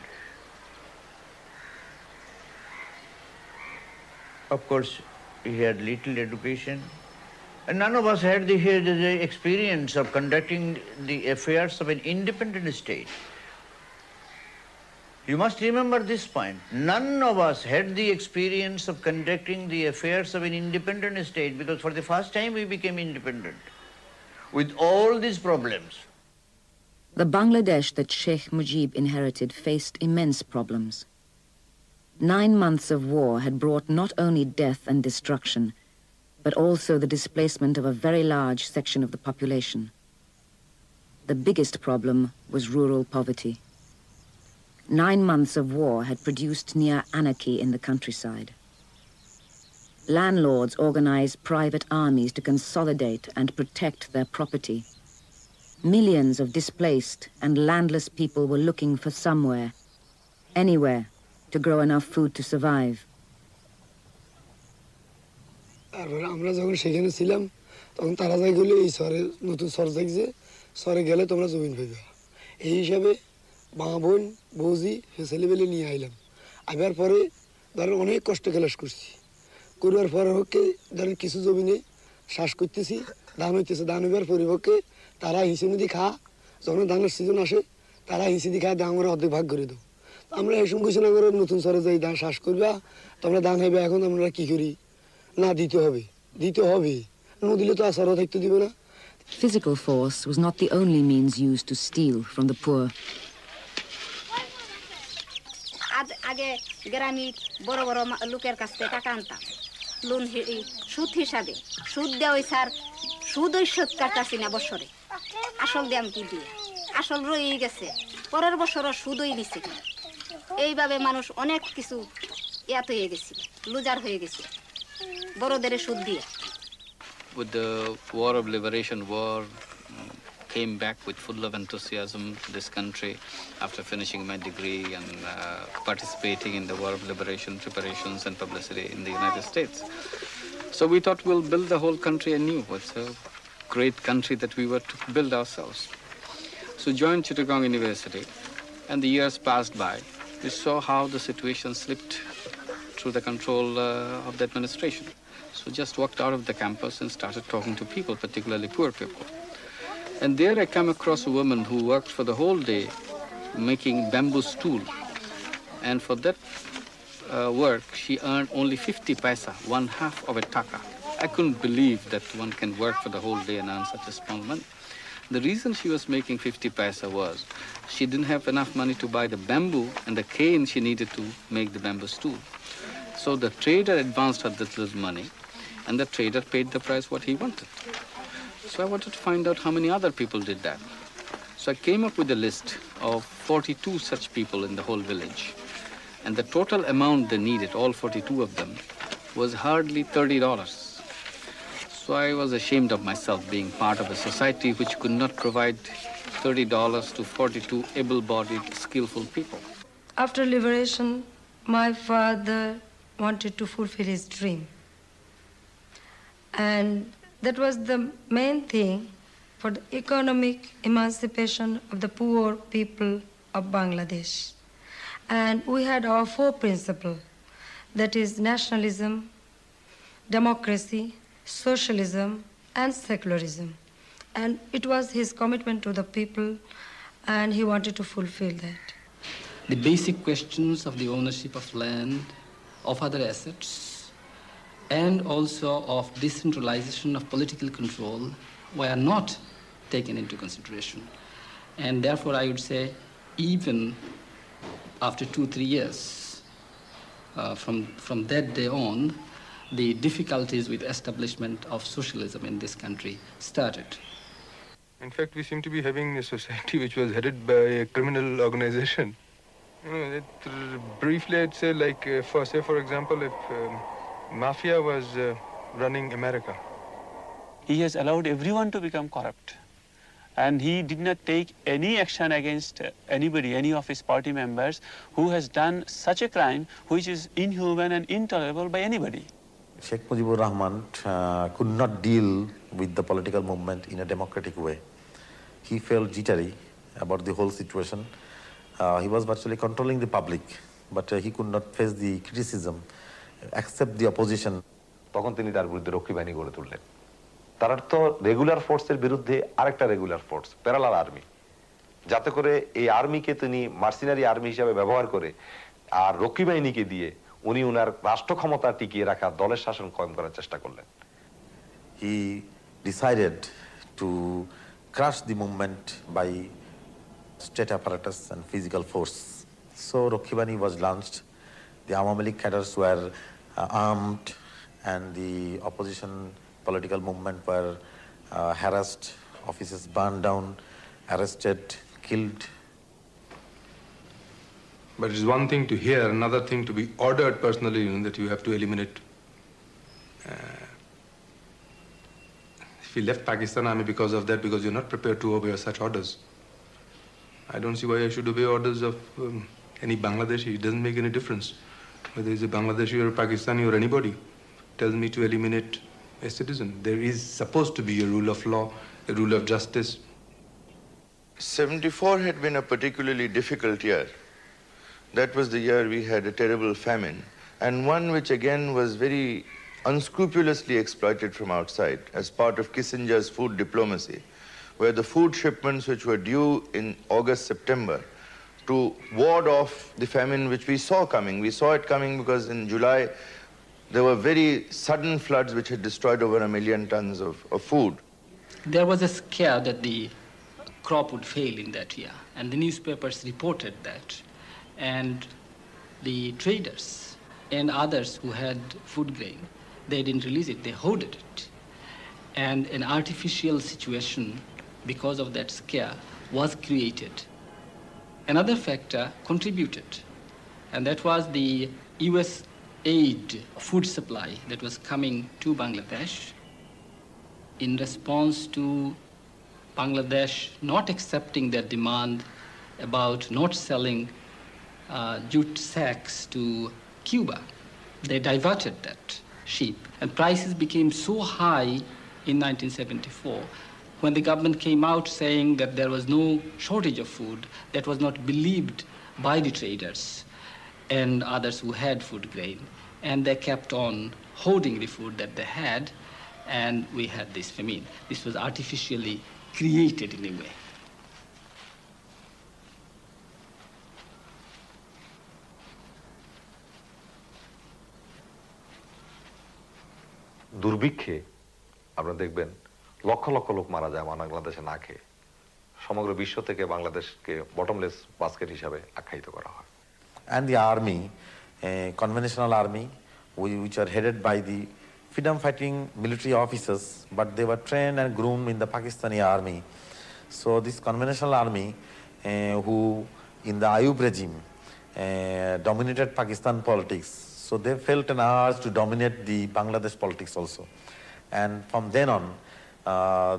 Of course, he had little education, and none of us had the experience of conducting the affairs of an independent state. You must remember this point. None of us had the experience of conducting the affairs of an independent state, because for the first time we became independent with all these problems. The Bangladesh that Sheikh Mujib inherited faced immense problems. 9 months of war had brought not only death and destruction, but also the displacement of a very large section of the population. The biggest problem was rural poverty. 9 months of war had produced near anarchy in the countryside. Landlords organized private armies to consolidate and protect their property. Millions of displaced and landless people were looking for somewhere, anywhere, to grow enough food to survive. আমরা যখন সেখানে ছিলাম তখন তারা যাই গেলে এই শহরে নতুন শহর দেখছে শহরে গেলে তোমরা জমিন পাইবে এই হিসাবে মা বোন বৌজি ছেলেবেলে নিয়ে আইলাম আবার পরে ধরেন অনেক কষ্ট ক্লাস করছি করবার পরে হচ্ছে ধরেন কিছু জমিনে শ্বাস করতেছি ধান হইতেছে ধান হইবার পরিপক্ষে তারা হিসেবে দিয়ে খা যখন ধানের সিজন আসে তারা হিসেবে দিয়ে খা ধান আমরা অর্ধেক ভাগ করে দেবো আমরা এসব কিছু না করে নতুন শহরে যাই ধান শ্বাস করবা তোমরা ধান হইবে এখন আমরা কি করি না দিতে হবে না দিলে তো আসারও থাকতে দিবে না Physical force was not the only means used to steal from the poor. আগে গ্রামে বড় বড় লোকের কাছ থেকে টাকা আনতাম লোন সুদ হিসাবে সুদ দেওয়া স্যার সুদই শোধ কাটতাছি না বছরে আসল দাম কি দিয়ে আসল রয়ে গেছে পরের বছরও সুদই নিচ্ছে এইভাবে মানুষ অনেক কিছু ইয়াত হয়ে গেছে লুজার হয়ে গেছে বড়দের সুদ দিয়ে With the war of liberation, came back with full of enthusiasm to this country after finishing my degree and participating in the war of liberation preparations and publicity in the United States. So we thought we'll build the whole country anew. It's a great country that we were to build ourselves. So joined Chittagong University, and the years passed by. We saw how the situation slipped through the control of the administration. So just walked out of the campus and started talking to people, particularly poor people. And there I came across a woman who worked for the whole day making bamboo stool. And for that work, she earned only 50 paisa, 1/2 of a taka. I couldn't believe that one can work for the whole day and earn such a small money. The reason she was making 50 paisa was she didn't have enough money to buy the bamboo and the cane she needed to make the bamboo stool. So the trader advanced her this little money, and the trader paid the price what he wanted. So I wanted to find out how many other people did that. So I came up with a list of 42 such people in the whole village. And the total amount they needed, all 42 of them, was hardly $30. So I was ashamed of myself being part of a society which could not provide $30 to 42 able-bodied, skillful people. After liberation, my father wanted to fulfill his dream. And that was the main thing for the economic emancipation of the poor people of Bangladesh. And we had our 4 principles, that is nationalism, democracy, socialism, and secularism. And it was his commitment to the people, and he wanted to fulfill that. The basic questions of the ownership of land, of other assets, and also of decentralization of political control were not taken into consideration. And therefore, I would say, even after 2-3 years, from that day on, the difficulties with establishment of socialism in this country started. In fact, we seem to be having a society which was headed by a criminal organization. You know, briefly, I'd say, like, for example, if mafia was running America. He has allowed everyone to become corrupt. And he did not take any action against anybody, any of his party members, who has done such a crime which is inhuman and intolerable by anybody. Sheikh Mujibur Rahman could not deal with the political movement in a democratic way. He felt jittery about the whole situation. He was virtually controlling the public, but he could not face the criticism, accept the opposition. তখন তিনি তার বিরুদ্ধে রক্ষী বাহিনী গড়ে তুললেন। তার অর্থ রেগুলার ফোর্সের বিরুদ্ধে আরেকটা রেগুলার ফোর্স, প্যারালাল আর্মি, যাতে করে এই আর্মিকে তিনি মার্সিনারি আর্মি হিসাবে ব্যবহার করে আর রক্ষী বাহিনীকে দিয়ে উনি উনার রাষ্ট্র ক্ষমতা টিকিয়ে রাখা দলের শাসন কায়েম করার চেষ্টা করলেন। He decided to crush the movement by state apparatus and physical force. So Rakhi Bahini was launched. The Awami League cadres were armed, and the opposition political movement were harassed, offices burned down, arrested, killed. But it's one thing to hear, another thing to be ordered personally, you know, that you have to eliminate. If you left Pakistan Army because of that, because you're not prepared to obey such orders, I don't see why I should obey orders of any Bangladeshi. It doesn't make any difference whether he's a Bangladeshi or a Pakistani or anybody. Tells me to eliminate a citizen. There is supposed to be a rule of law, a rule of justice. 74 had been a particularly difficult year. That was the year we had a terrible famine, and one which again was very unscrupulously exploited from outside as part of Kissinger's food diplomacy, where the food shipments which were due in August, September, to ward off the famine which we saw coming. We saw it coming because in July there were very sudden floods which had destroyed over 1 million tons of food. There was a scare that the crop would fail in that year, and the newspapers reported that. And the traders and others who had food grain, they didn't release it, they hoarded it. And an artificial situation, because of that scare, was created. Another factor contributed, and that was the US aid food supply that was coming to Bangladesh in response to Bangladesh not accepting their demand about not selling jute sacks to Cuba. They diverted that sheep, and prices became so high in 1974 when the government came out saying that there was no shortage of food. That was not believed by the traders and others who had food grain. and they kept on hoarding the food that they had, and we had this famine. This was artificially created in a way. দুর্ভিক্ষে আপনারা দেখবেন লক্ষ লক্ষ লোক মারা যায় বাংলাদেশে না খেয়ে। সমগ্র বিশ্ব থেকে বাংলাদেশকে বটমলেস বাস্কেট হিসাবে আখ্যায়িত করা হয়। And the army, conventional army, which are headed by the freedom-fighting military officers, but they were trained and groomed in the Pakistani army. So this conventional army, who in the Ayub regime dominated Pakistan politics, so they felt an urge to dominate the Bangladesh politics also. And from then on,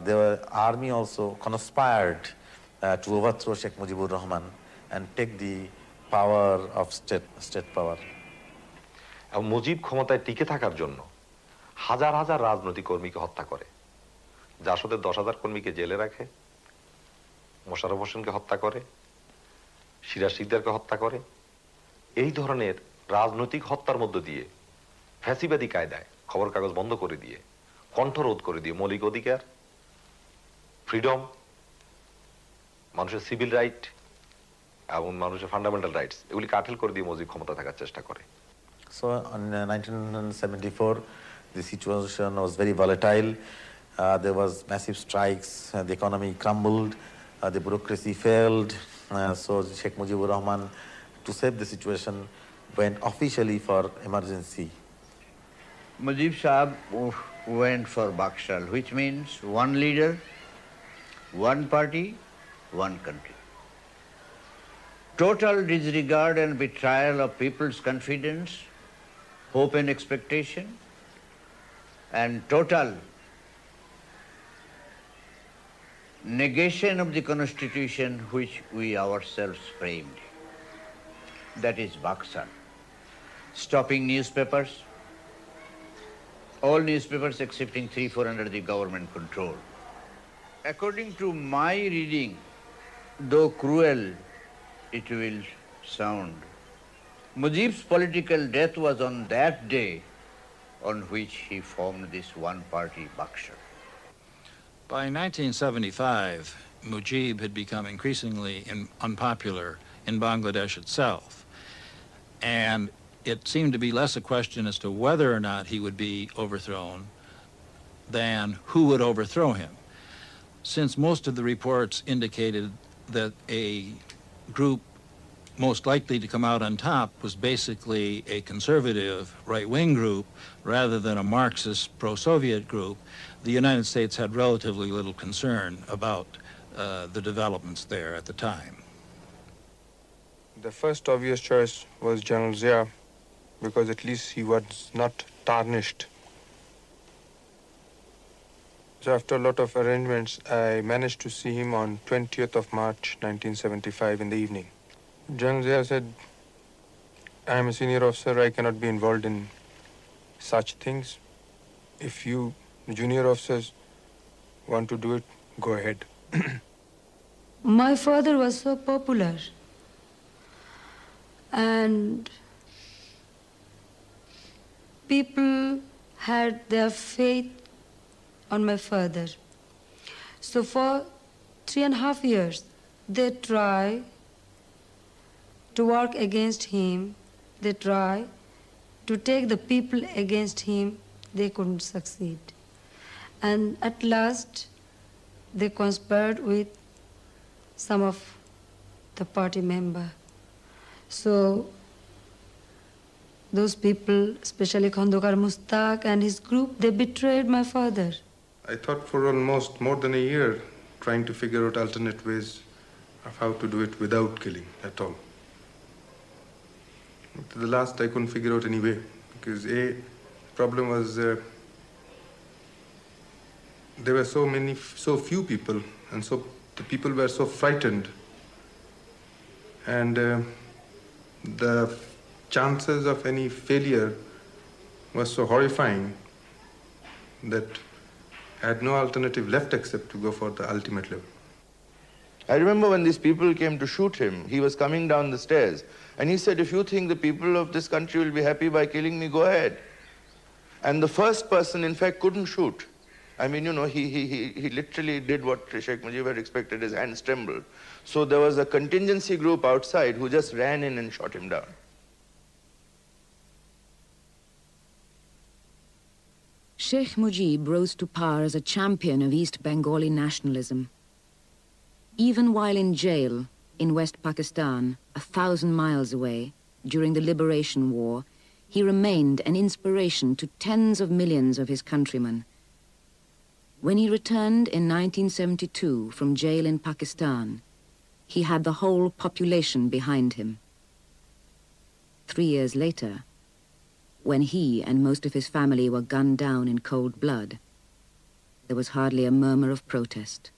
the army also conspired to overthrow Sheikh Mujibur Rahman and take the power of state power. এবং মুজিব ক্ষমতায় টিকে থাকার জন্য হাজার হাজার রাজনৈতিক কর্মীকে হত্যা করে। জাসদের 10,000 কর্মীকে জেলে রাখে, মোশাররফ হোসেনকে হত্যা করে, সিরাজ শিকদারকে হত্যা করে। এই ধরনের রাজনৈতিক হত্যার মধ্য দিয়ে ফ্যাসিবাদী কায়দায় খবর কাগজ বন্ধ করে দিয়ে, কণ্ঠরোধ করে দিয়ে মৌলিক অধিকার, ফ্রিডম, মানুষের সিভিল রাইট এবং মানুষের ফান্ডামেন্টাল রাইটস এগুলি কাঠিল করে দিয়ে মুজিব ক্ষমতা থাকার চেষ্টা করে। So in 1974, the situation was very volatile. There was massive strikes, the economy crumbled, the bureaucracy failed. So Sheikh Mujibur Rahman, to save the situation, went officially for emergency. Mujib Saab went for Bakshal, which means one leader, one party, one country. Total disregard and betrayal of people's confidence, hope and expectation, and total negation of the constitution which we ourselves framed. That is Baksan. Stopping newspapers, all newspapers excepting 3-4 under the government control. According to my reading, though cruel it will sound, Mujib's political death was on that day on which he formed this one-party Bakshar. By 1975, Mujib had become increasingly unpopular in Bangladesh itself, and it seemed to be less a question as to whether or not he would be overthrown than who would overthrow him. Since most of the reports indicated that a group most likely to come out on top was basically a conservative right-wing group rather than a Marxist pro-Soviet group, the United States had relatively little concern about the developments there at the time. The first obvious choice was General Zia, because at least he was not tarnished. So after a lot of arrangements, I managed to see him on 20th of March 1975 in the evening. General Zia said, I am a senior officer, I cannot be involved in such things. If you, the junior officers, want to do it, go ahead. My father was so popular, and people had their faith on my father. So for 3.5 years, they tried to work against him, they tried to take the people against him, they couldn't succeed. And at last, they conspired with some of the party members. So those people, especially Khandokar Mustaq and his group, they betrayed my father. I thought for almost more than a year, trying to figure out alternate ways of how to do it without killing at all. To the last, I couldn't figure out any way, because problem was there were so few people, and so the people were so frightened, and the chances of any failure was so horrifying that I had no alternative left except to go for the ultimate level. I remember when these people came to shoot him, he was coming down the stairs, and he said, if you think the people of this country will be happy by killing me, go ahead. And the first person, in fact, couldn't shoot. I mean, you know, he literally did what Sheikh Mujib had expected, his hands trembled. So there was a contingency group outside who just ran in and shot him down. Sheikh Mujib rose to power as a champion of East Bengali nationalism. Even while in jail in West Pakistan, 1,000 miles away, during the Liberation War, he remained an inspiration to tens of millions of his countrymen. When he returned in 1972 from jail in Pakistan, he had the whole population behind him. 3 years later, when he and most of his family were gunned down in cold blood, there was hardly a murmur of protest.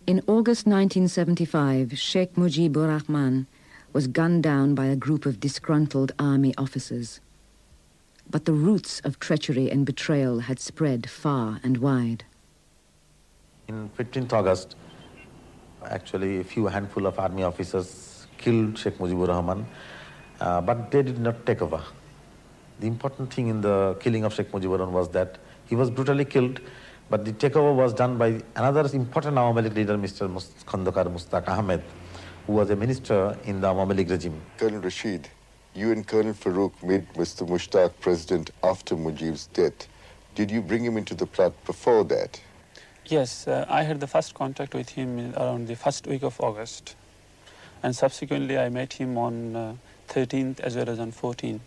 In August 1975, Sheikh Mujibur Rahman was gunned down by a group of disgruntled army officers. But the roots of treachery and betrayal had spread far and wide. In 15th August, actually a few handful of army officers killed Sheikh Mujibur Rahman, but they did not take over. The important thing in the killing of Sheikh Mujibur Rahman was that he was brutally killed, but the takeover was done by another important Awami League leader, Mr. Khandakar Mustaq Ahmed, who was a minister in the Awami League regime. Colonel Rashid, you and Colonel Farouk made Mr. Mushtaq president after Mujib's death. Did you bring him into the plot before that? Yes, I had the first contact with him around the first week of August. And subsequently, I met him on 13th as well as on 14th.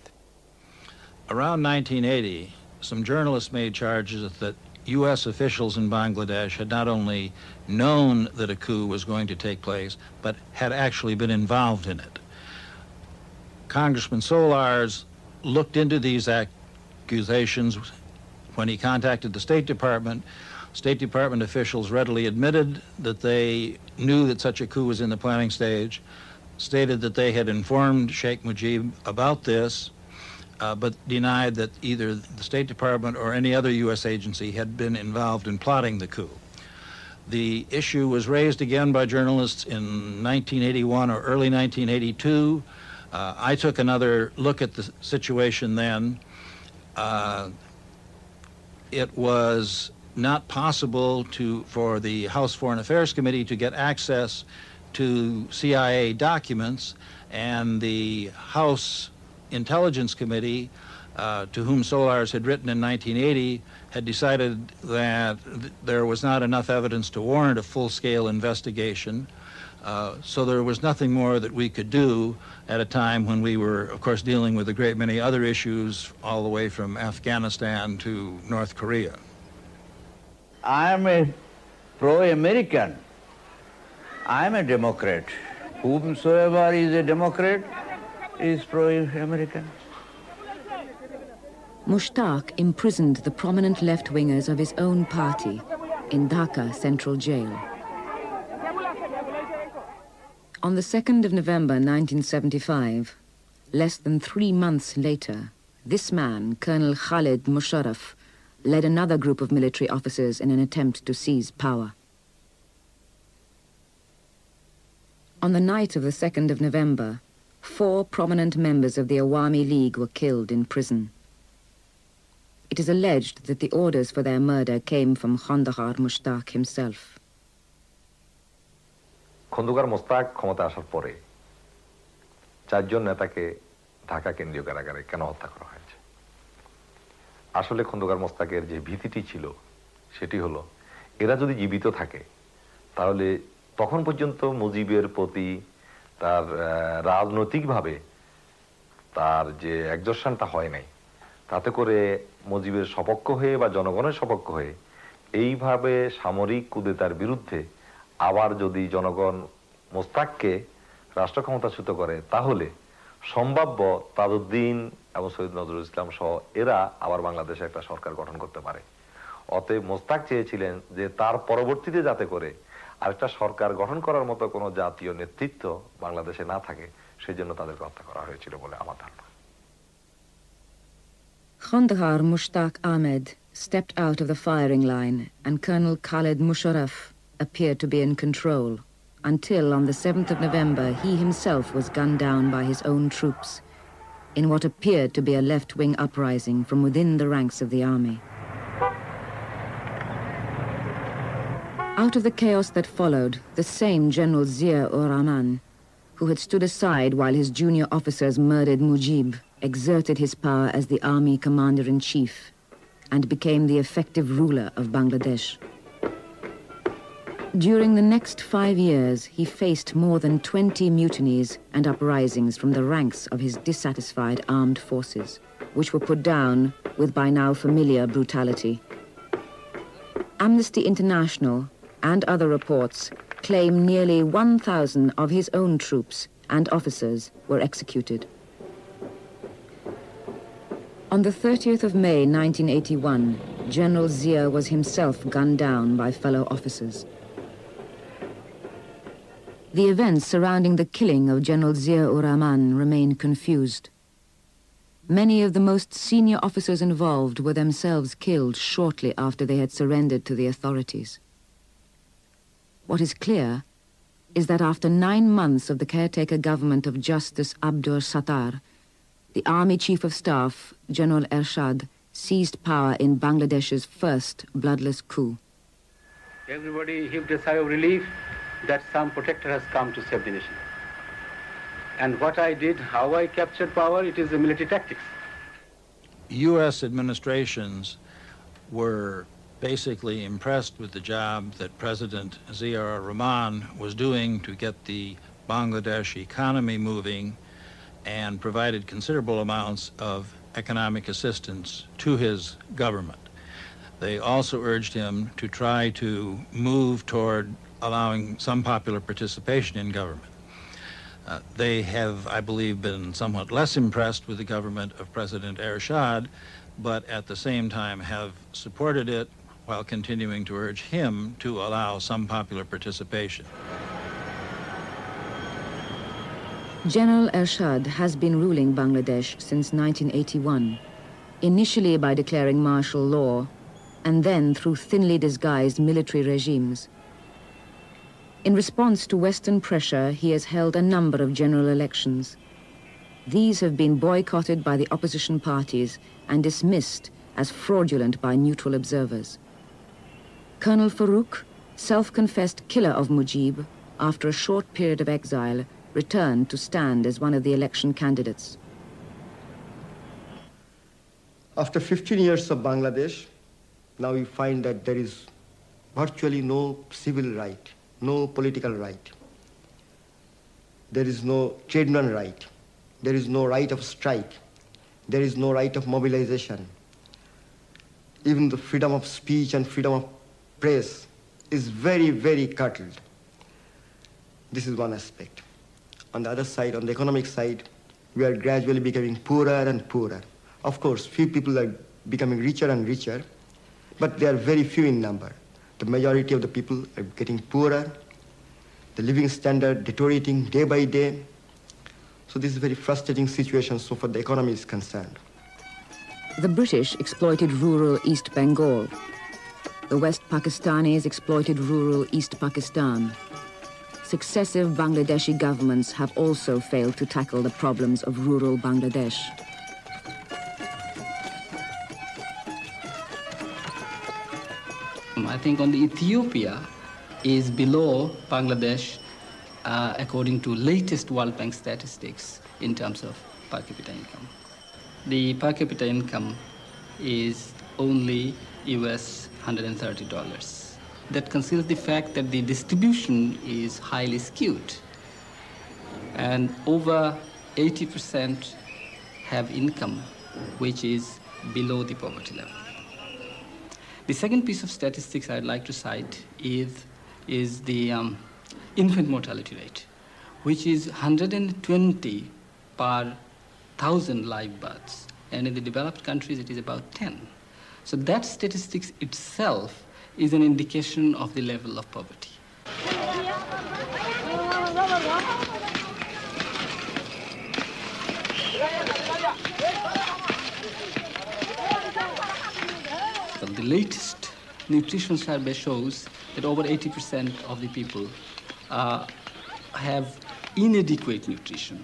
Around 1980, some journalists made charges that U.S. officials in Bangladesh had not only known that a coup was going to take place, but had actually been involved in it. Congressman Solars looked into these accusations when he contacted the State Department. State Department officials readily admitted that they knew that such a coup was in the planning stage, stated that they had informed Sheikh Mujib about this, but denied that either the State Department or any other U.S. agency had been involved in plotting the coup. The issue was raised again by journalists in 1981 or early 1982. I took another look at the situation then. It was not possible for the House Foreign Affairs Committee to get access to CIA documents, and the House Intelligence Committee, to whom Solars had written in 1980, had decided that there was not enough evidence to warrant a full-scale investigation. So there was nothing more that we could do at a time when we were, of course, dealing with a great many other issues all the way from Afghanistan to North Korea. I am a pro-American, I'm a Democrat. Whomsoever is a Democrat is pro-American. Mushtaq imprisoned the prominent left-wingers of his own party in Dhaka Central Jail. On the 2nd of November 1975, less than 3 months later, this man, Colonel Khalid Musharraf, led another group of military officers in an attempt to seize power. On the night of the 2nd of November, 4 prominent members of the Awami League were killed in prison. It is alleged that the orders for their murder came from Khandahar Mushtaq himself. Khandakar Mostak ক্ষমতা আসার পরে 4 জন নেতাকে ঢাকা কেন্দ্রীয় কারাগারে কেন হত্যা করা হয়েছে? আসলে খন্দকার মোস্তাকের যে ভীতিটি ছিল সেটি হলো এরা যদি জীবিত থাকে তাহলে তখন পর্যন্ত মুজিবের প্রতি তার রাজনৈতিকভাবে তার যে এক্সর্শনটা হয় নাই, তাতে করে মুজিবের সপক্ষ হয়ে বা জনগণের সপক্ষ হয়ে এইভাবে সামরিক কুদেতার বিরুদ্ধে আবার যদি জনগণ মোস্তাককে রাষ্ট্র ক্ষমতাচ্যুত করে তাহলে সম্ভাব্য তাজউদ্দিন এবং সৈয়দ নজরুল ইসলাম সহ এরা আবার বাংলাদেশে একটা সরকার গঠন করতে পারে। অতএব মোস্তাক চেয়েছিলেন যে তার পরবর্তীতে যাতে করে আরেকটা সরকার গঠন করার মতো কোনো জাতীয় নেতৃত্ব বাংলাদেশে না থাকে, সেই জন্য তাদেরকে হত্যা করা হয়েছিল বলে আমার ধারণা। Khandahar Mushtaq Ahmed stepped out of the firing line and Colonel Khalid Musharraf appeared to be in control until on the 7th of November he himself was gunned down by his own troops in what appeared to be a left-wing uprising from within the ranks of the army. Out of the chaos that followed, the same General Zia-ur-Rahman, who had stood aside while his junior officers murdered Mujib, exerted his power as the army commander-in-chief and became the effective ruler of Bangladesh. During the next 5 years, he faced more than 20 mutinies and uprisings from the ranks of his dissatisfied armed forces, which were put down with by now familiar brutality. Amnesty International and other reports claim nearly 1,000 of his own troops and officers were executed. On the 30th of May 1981, General Zia was himself gunned down by fellow officers. The events surrounding the killing of General Zia-ur-Rahman remain confused. Many of the most senior officers involved were themselves killed shortly after they had surrendered to the authorities. What is clear is that after 9 months of the caretaker government of Justice Abdur Sattar, the Army Chief of Staff, General Ershad, seized power in Bangladesh's first bloodless coup. Everybody heaved a sigh of relief that some protector has come to save the nation. And what I did, how I captured power, it is the military tactics. U.S. administrations were basically impressed with the job that President Zia-ur-Rahman was doing to get the Bangladesh economy moving and provided considerable amounts of economic assistance to his government. They also urged him to try to move toward allowing some popular participation in government. They have, I believe, been somewhat less impressed with the government of President Ershad, but at the same time have supported it while continuing to urge him to allow some popular participation. General Ershad has been ruling Bangladesh since 1981, initially by declaring martial law, and then through thinly disguised military regimes. In response to Western pressure, he has held a number of general elections. These have been boycotted by the opposition parties and dismissed as fraudulent by neutral observers. Colonel Farouk, self-confessed killer of Mujib, after a short period of exile, returned to stand as one of the election candidates. After 15 years of Bangladesh, now we find that there is virtually no civil right, no political right. There is no trade union right. There is no right of strike. There is no right of mobilization. Even the freedom of speech and freedom of press is very, very curtailed. This is one aspect. On the other side, on the economic side, we are gradually becoming poorer and poorer. Of course, few people are becoming richer and richer, but they are very few in number. The majority of the people are getting poorer, the living standard deteriorating day by day. So this is a very frustrating situation so far the economy is concerned. The British exploited rural East Bengal. The West Pakistanis exploited rural East Pakistan. Successive Bangladeshi governments have also failed to tackle the problems of rural Bangladesh. I think on the Ethiopia is below Bangladesh according to latest World Bank statistics in terms of per capita income. The per capita income is only US $130. That conceals the fact that the distribution is highly skewed. And over 80% have income which is below the poverty level. The second piece of statistics I'd like to cite is the infant mortality rate, which is 120 per 1,000 live births. And in the developed countries, it is about 10. So that statistics itself is an indication of the level of poverty. So the latest nutrition survey shows that over 80% of the people have inadequate nutrition,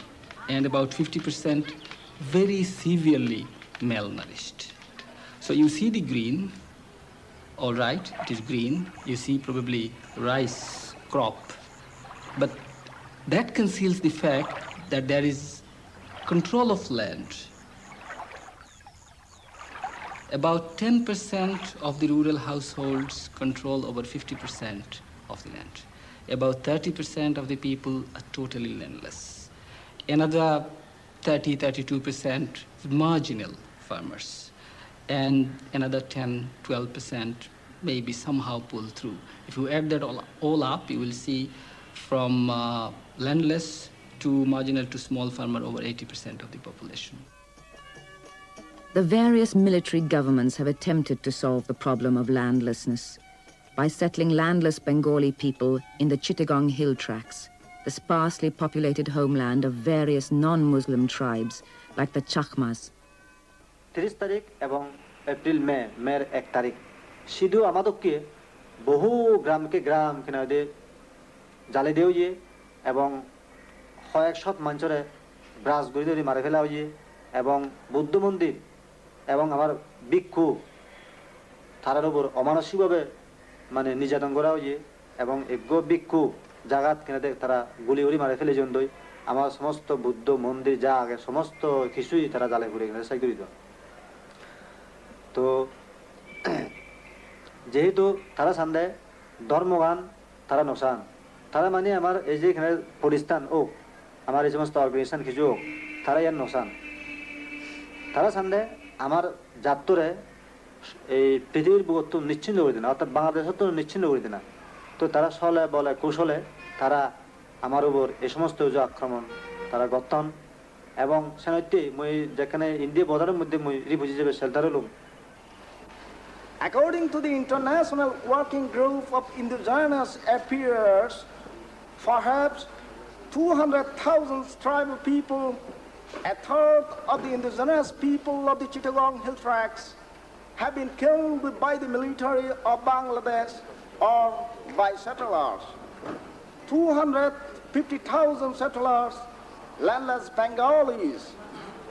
and about 50% very severely malnourished. So you see the green, all right, it is green. You see probably rice crop, but that conceals the fact that there is control of land. About 10% of the rural households control over 50% of the land. About 30% of the people are totally landless. Another 32% marginal farmers. And another 12% maybe somehow pull through. If you add that all up, you will see from landless to marginal to small farmer, over 80% of the population. The various military governments have attempted to solve the problem of landlessness by settling landless Bengali people in the Chittagong hill tracts, the sparsely populated homeland of various non-Muslim tribes like the Chakmas. 30 তারিখ এবং April মের 1 তারিখ সিধু আমাদেরকে বহু গ্রামকে গ্রাম কিনারে জালে দেও যে এবং কয়েক শত মানুষরে ব্রাশ গড়ি ধরে মারে ফেলা হয়ে এবং বুদ্ধ মন্দির এবং আমার ভিক্ষু তারার উপর অমানসিকভাবে মানে নির্যাতন করা হয়ে এবং এগো ভিক্ষু জাগাত কিনারে তারা গুলি গুলি মারে ফেলে জন্দই আমার সমস্ত বুদ্ধ মন্দির যা আগে সমস্ত কিছুই তারা জালে ঘুরে কিনারে সাই করে দেওয়া তো যেহেতু তারা সান্দে ধর্মগান তারা নসান তারা মানে আমার এই যে এখানে প্রতিষ্ঠান ও আমার এই সমস্ত অর্গানাইজেশন কিছু তারা ইয়ার নসান তারা সান্দে আমার জাতরে এই পৃথিবীর বুকত নিশ্চিন্ন করে দিনা অর্থাৎ বাংলাদেশের তো নিশ্চিন্ন করে দিনা তো তারা ছলে বলে কৌশলে তারা আমার উপর এই সমস্ত যে আক্রমণ তারা গঠন এবং সেনৈতে মই যেখানে ইন্ডিয়া বর্ডারের মধ্যে মই রিফিউজি যাবে শেল্টার হলাম According to the International Working Group of Indigenous Affairs, perhaps 200,000 tribal people, a third of the indigenous people of the Chittagong Hill Tracts, have been killed by the military of Bangladesh or by settlers. 250,000 settlers, landless Bengalis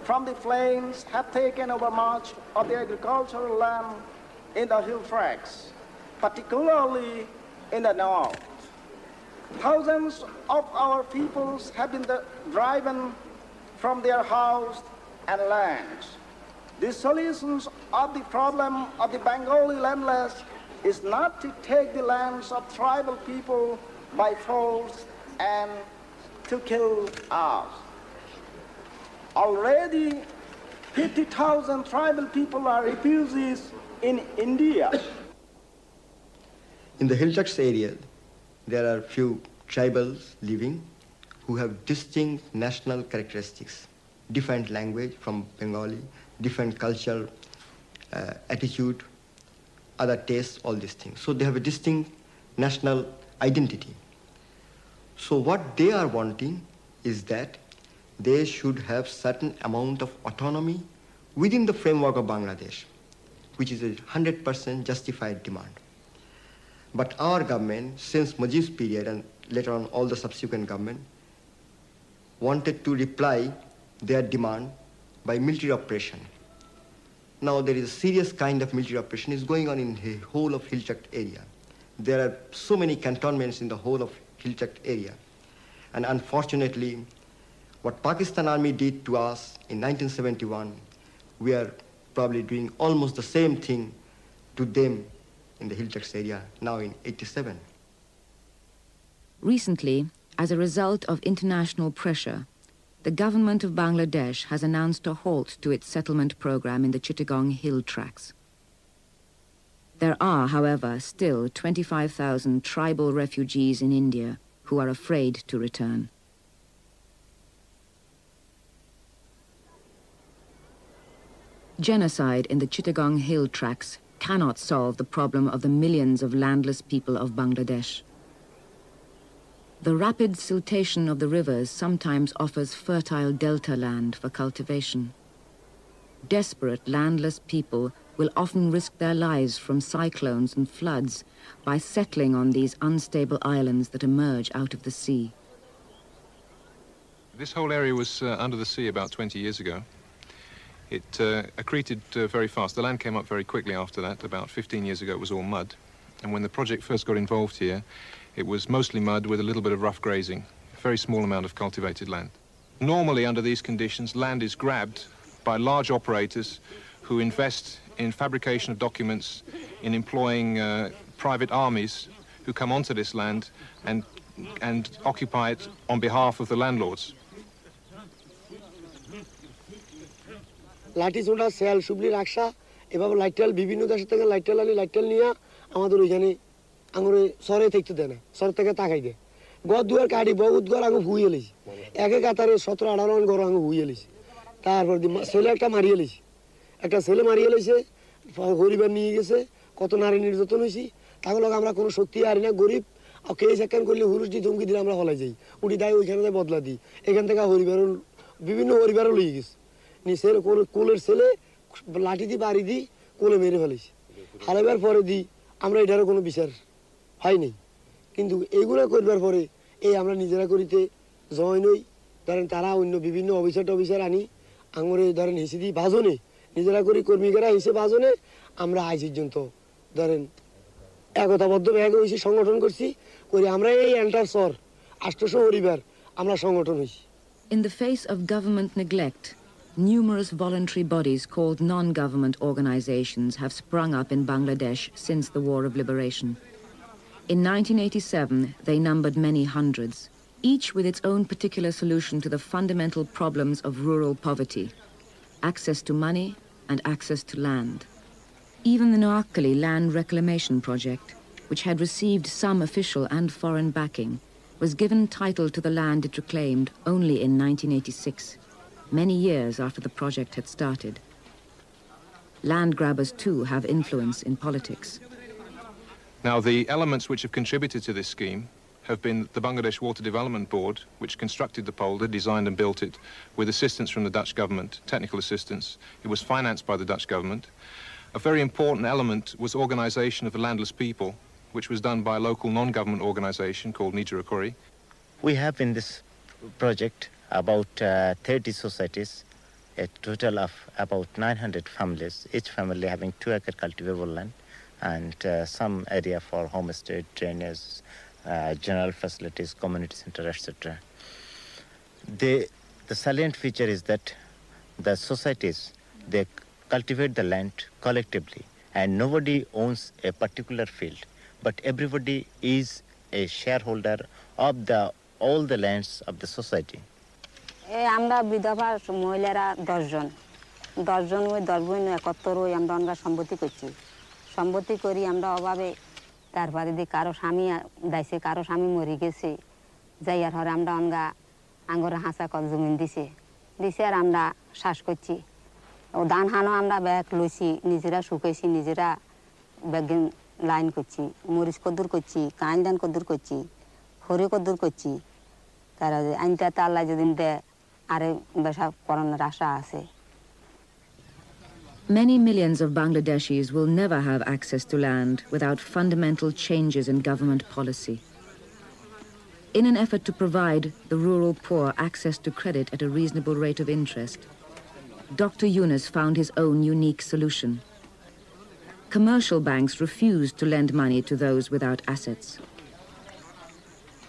from the plains, have taken over much of the agricultural land in the hill tracts, particularly in the north. Thousands of our peoples have been driven from their house and lands. The solutions of the problem of the Bengali landless is not to take the lands of tribal people by force and to kill us. Already 50,000 tribal people are refugees in India. In the hill tracts area, there are few tribals living who have distinct national characteristics, different language from Bengali, different cultural attitude, other tastes, all these things. So they have a distinct national identity. So what they are wanting is that they should have certain amount of autonomy within the framework of Bangladesh, which is a 100% justified demand. But our government, since Mujib's period and later on all the subsequent government, wanted to reply their demand by military operation. Now there is a serious kind of military operation is going on in the whole of Hilchak area. There are so many cantonments in the whole of Hilchak area. And unfortunately, what Pakistan Army did to us in 1971, we are probably doing almost the same thing to them in the Hilchak area now in 87. Recently, as a result of international pressure, the government of Bangladesh has announced a halt to its settlement program in the Chittagong Hill Tracts. There are, however, still 25,000 tribal refugees in India who are afraid to return. Genocide in the Chittagong Hill Tracts cannot solve the problem of the millions of landless people of Bangladesh. The rapid siltation of the rivers sometimes offers fertile delta land for cultivation. Desperate landless people will often risk their lives from cyclones and floods by settling on these unstable islands that emerge out of the sea. This whole area was under the sea about 20 years ago. It accreted very fast. The land came up very quickly after that. About 15 years ago, it was all mud. And when the project first got involved here, it was mostly mud with a little bit of rough grazing, a very small amount of cultivated land. Normally, under these conditions, land is grabbed by large operators who invest in fabrication of documents, in employing private armies who come onto this land and occupy it on behalf of the landlords. লাঠি ছোটা sell সুবলি রাখসা এভাবে লাইটেল বিভিন্ন দেশ থেকে লাইটেল নিয়ে আমাদের ওইখানে আঙুরে সরে থাকতে দেয় না সর থেকে তাকাই দেয় গদ দুয়ার কাটি বহুত ঘর আঙু হুইয়ে লিছি একে কাতারে 17-18 ঘর আঙু হুইয়ে লিছি তারপর ছেলে একটা মারিয়ে লিছি একটা ছেলে মারিয়ে লিছে গরিবের নিয়ে গেছে কত নারী নির্যাতন হয়েছি তাকে লোক আমরা কোনো শক্তি হারি না গরিব আর কে সেকেন্ড করলে হুরুস দি ধমকি দিলে আমরা হলাই যাই উঠি দেয় ওইখানে বদলা দিই এখান থেকে হরিবারও বিভিন্ন হরিবারও লিয়ে গেছে নিচের কোলের ছেলে লাঠি দিয়ে বাড়ি দিই কোলে মেরে ফেলেছি হারাবার পরে দিই আমরা এটারও কোনো বিচার হয়নি কিন্তু এইগুলো করবার পরে এই আমরা নিজেরা করিতে জয়েন হই ধরেন তারা অন্য বিভিন্ন অফিসার আনি আঙুরে ধরেন হিসে দিই বাজনে নিজেরা করি কর্মীরা হিসে বাজনে আমরা আজ পর্যন্ত ধরেন একতাবদ্ধ ব্যাগ হয়েছি সংগঠন করছি করি আমরা এই এন্টার সর 800 পরিবার আমরা সংগঠন হয়েছি In the face of government neglect, numerous voluntary bodies called non-government organizations have sprung up in Bangladesh since the War of Liberation. In 1987, they numbered many hundreds, each with its own particular solution to the fundamental problems of rural poverty, access to money and access to land. Even the Noakhali Land Reclamation Project, which had received some official and foreign backing, was given title to the land it reclaimed only in 1986. Many years after the project had started. Land grabbers, too, have influence in politics. Now, the elements which have contributed to this scheme have been the Bangladesh Water Development Board, which constructed the polder, designed and built it, with assistance from the Dutch government, technical assistance. It was financed by the Dutch government. A very important element was organisation of the landless people, which was done by a local non-government organisation called Nijirakori. We have in this project about 30 societies, a total of about 900 families, each family having 2 acre cultivable land and some area for homestead, drainage, general facilities, community center, etc. The salient feature is that the societies, they cultivate the land collectively and nobody owns a particular field, but everybody is a shareholder of all the lands of the society. আমরা বিধবা মহিলারা 10 জন ওই 10 বোন একত্র হই আমরা সম্মতি করছি সম্মতি করি আমরা অভাবে তারপরে দি কারো স্বামী দাইছে কারো স্বামী মরে গেছে যাইয়ার হরে আমরা অনগা আঙ্গর হাসা কল জমিন দিছে আর আমরা শ্বাস করছি ও ধান হানো আমরা ব্যাগ লইছি নিজেরা শুকাইছি নিজেরা ব্যাগ লাইন করছি মরিচ কদ্দুর করছি কাঁচ ধান কদ্দুর করছি হরে কদ্দুর করছি তারা আইনটা তাল্লা যেদিন দেয় আরে বেশা করানোর আশা আছে Many millions of Bangladeshis will never have access to land without fundamental changes in government policy. In an effort to provide the rural poor access to credit at a reasonable rate of interest, Dr. Yunus found his own unique solution. Commercial banks refused to lend money to those without assets.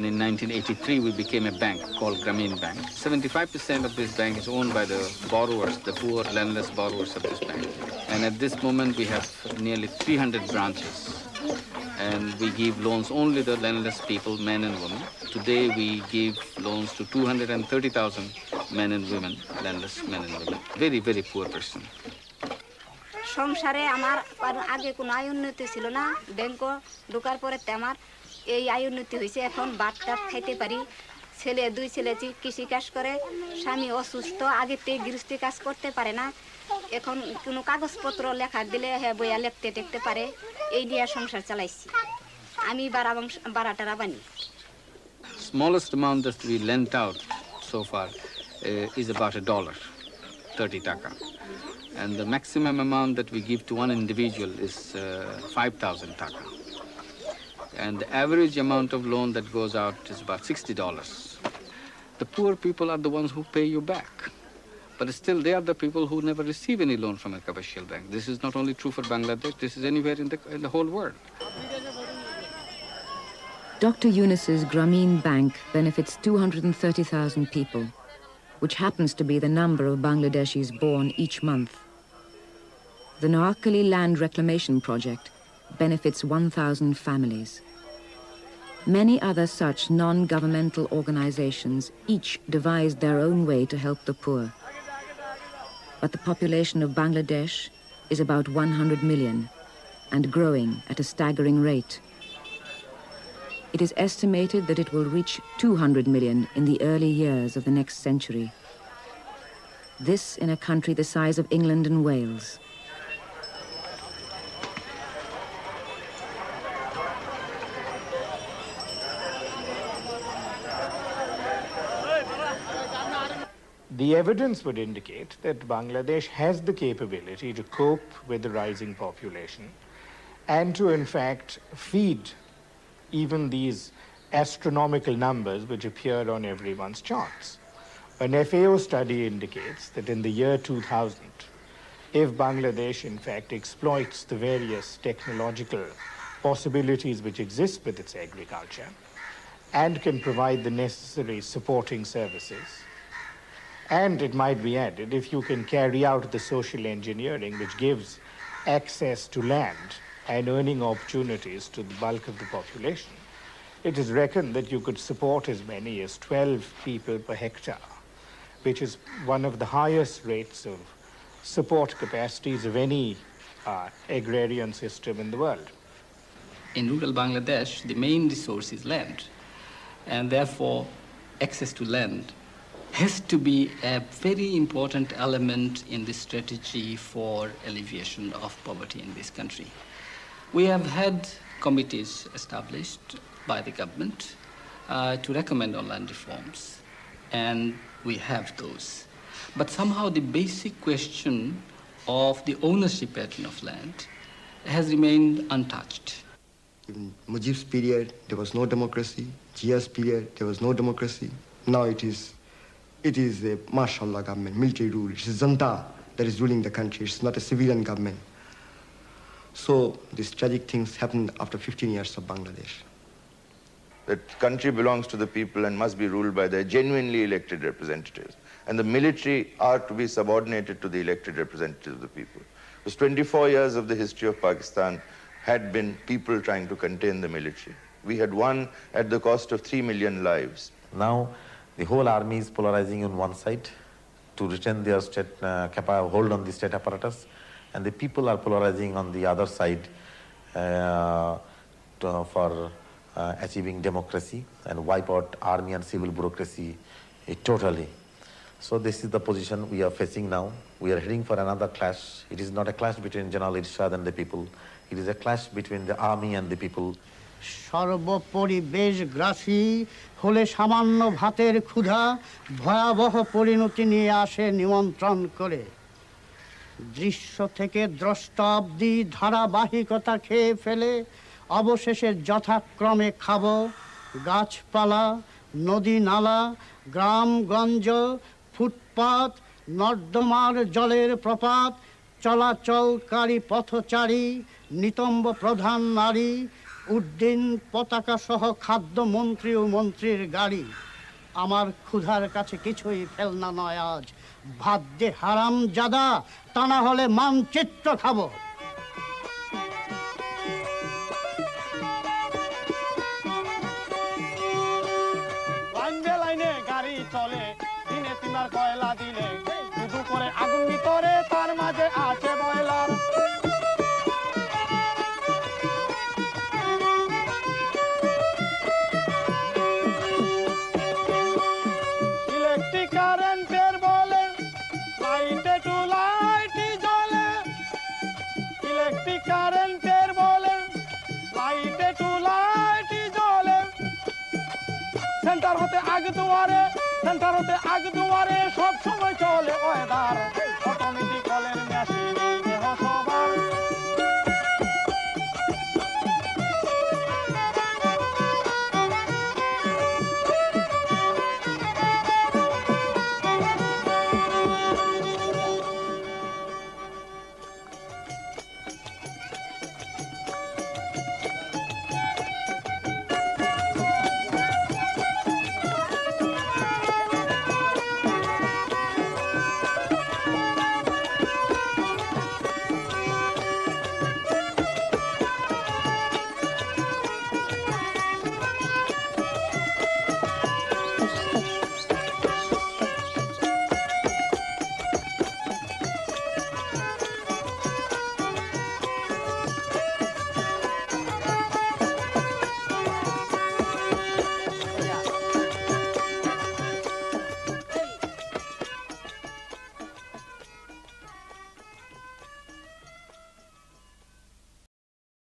In 1983, we became a bank called Grameen Bank. 75% of this bank is owned by the borrowers, the poor, landless borrowers of this bank. And at this moment, we have nearly 300 branches. And we give loans only to landless people, men and women. Today, we give loans to 230,000 men and women, landless men and women. Very, very poor person. সংসারে আমার আগে কোনো আয় উন্নতি ছিল না bank ঢোকার পরে আমার এই আয় উন্নতি হয়েছে এখন ভাত খাইতে পারি ছেলে দুই ছেলে কৃষি কাজ করে স্বামী অসুস্থ আগে তে গৃহস্থী কাজ করতে পারে না এখন কোনো কাগজপত্র লেখা দিলে হ্যাঁ বইয়া লিখতে টেকতে পারে এই দিয়ে সংসার চালাইছি আমি বারাটারা বানি Smallest amount that we lent out so far is about $1, 30 taka. And the maximum amount that we give to one individual is 5,000 taka. And the average amount of loan that goes out is about $60. The poor people are the ones who pay you back. But still, they are the people who never receive any loan from a commercial bank. This is not only true for Bangladesh, this is anywhere in the whole world. Dr. Yunus's Grameen Bank benefits 230,000 people, which happens to be the number of Bangladeshis born each month. The Noakhali Land Reclamation Project benefits 1,000 families. Many other such non-governmental organizations each devised their own way to help the poor. But the population of Bangladesh is about 100 million and growing at a staggering rate. It is estimated that it will reach 200 million in the early years of the next century. This in a country the size of England and Wales. The evidence would indicate that Bangladesh has the capability to cope with the rising population and to, in fact, feed even these astronomical numbers which appear on everyone's charts. An FAO study indicates that in the year 2000, if Bangladesh, in fact, exploits the various technological possibilities which exist with its agriculture and can provide the necessary supporting services, and it might be added, if you can carry out the social engineering which gives access to land and earning opportunities to the bulk of the population, it is reckoned that you could support as many as 12 people per hectare, which is one of the highest rates of support capacities of any agrarian system in the world. In rural Bangladesh, the main resource is land, and therefore access to land has to be a very important element in the strategy for alleviation of poverty in this country. We have had committees established by the government to recommend on land reforms, and we have those. But somehow the basic question of the ownership pattern of land has remained untouched. In Mujib's period, there was no democracy. Jia's period, there was no democracy. Now it is a mashallah government, military rule. It is Janta that is ruling the country. It's not a civilian government. So these tragic things happened after 15 years of Bangladesh. The country belongs to the people and must be ruled by their genuinely elected representatives. And the military are to be subordinated to the elected representatives of the people. Because 24 years of the history of Pakistan had been people trying to contain the military. We had won at the cost of 3 million lives. Now, the whole army is polarizing on one side to retain their state hold on the state apparatus, and the people are polarizing on the other side for achieving democracy and wipe out army and civil bureaucracy totally. So this is the position we are facing now. We are heading for another clash. It is not a clash between General Irshad and the people. It is a clash between the army and the people. সর্বপরিবেশগ্রাসী হলে সামান্য ভাতের ক্ষুধা ভয়াবহ পরিণতি নিয়ে আসে নিমন্ত্রণ করে। দৃশ্য থেকে দ্রষ্টা অবধি ধারাবাহিকতা খেয়ে ফেলে অবশেষে যথাক্রমে খাবো গাছপালা, নদী নালা, গ্রামগঞ্জ, ফুটপাত, নর্দমার জলের প্রপাত, চলাচলকারী পথচারী, নিতম্ব প্রধান নারী, উড্ডীন পতাকা সহ খাদ্যমন্ত্রী ও মন্ত্রীর গাড়ি। আমার ক্ষুধার কাছে কিছুই ফেলনা নয় আজ। ভাত দে হারাম জাদা, তা না হলে মানচিত্র খাবো। লাইনে লাইনে গাড়ি চলে, দিনে তিনার কয়লা দিলে, শুধু করে আগুন ভিতরে, তার মাঝে আছে বয়লার। ইলেকট্রিক কারেন্টের বলে লাইটে টু লাইটি জ্বলে, ইলেকট্রিক কারেন্টের বলে লাইটে টু লাইটি জ্বলে। সেন্টার হতে আগ দুয়ারে, সেন্টার হতে আগ দুয়ারে সব সময় চলে ওয়েদার অটোমেটিক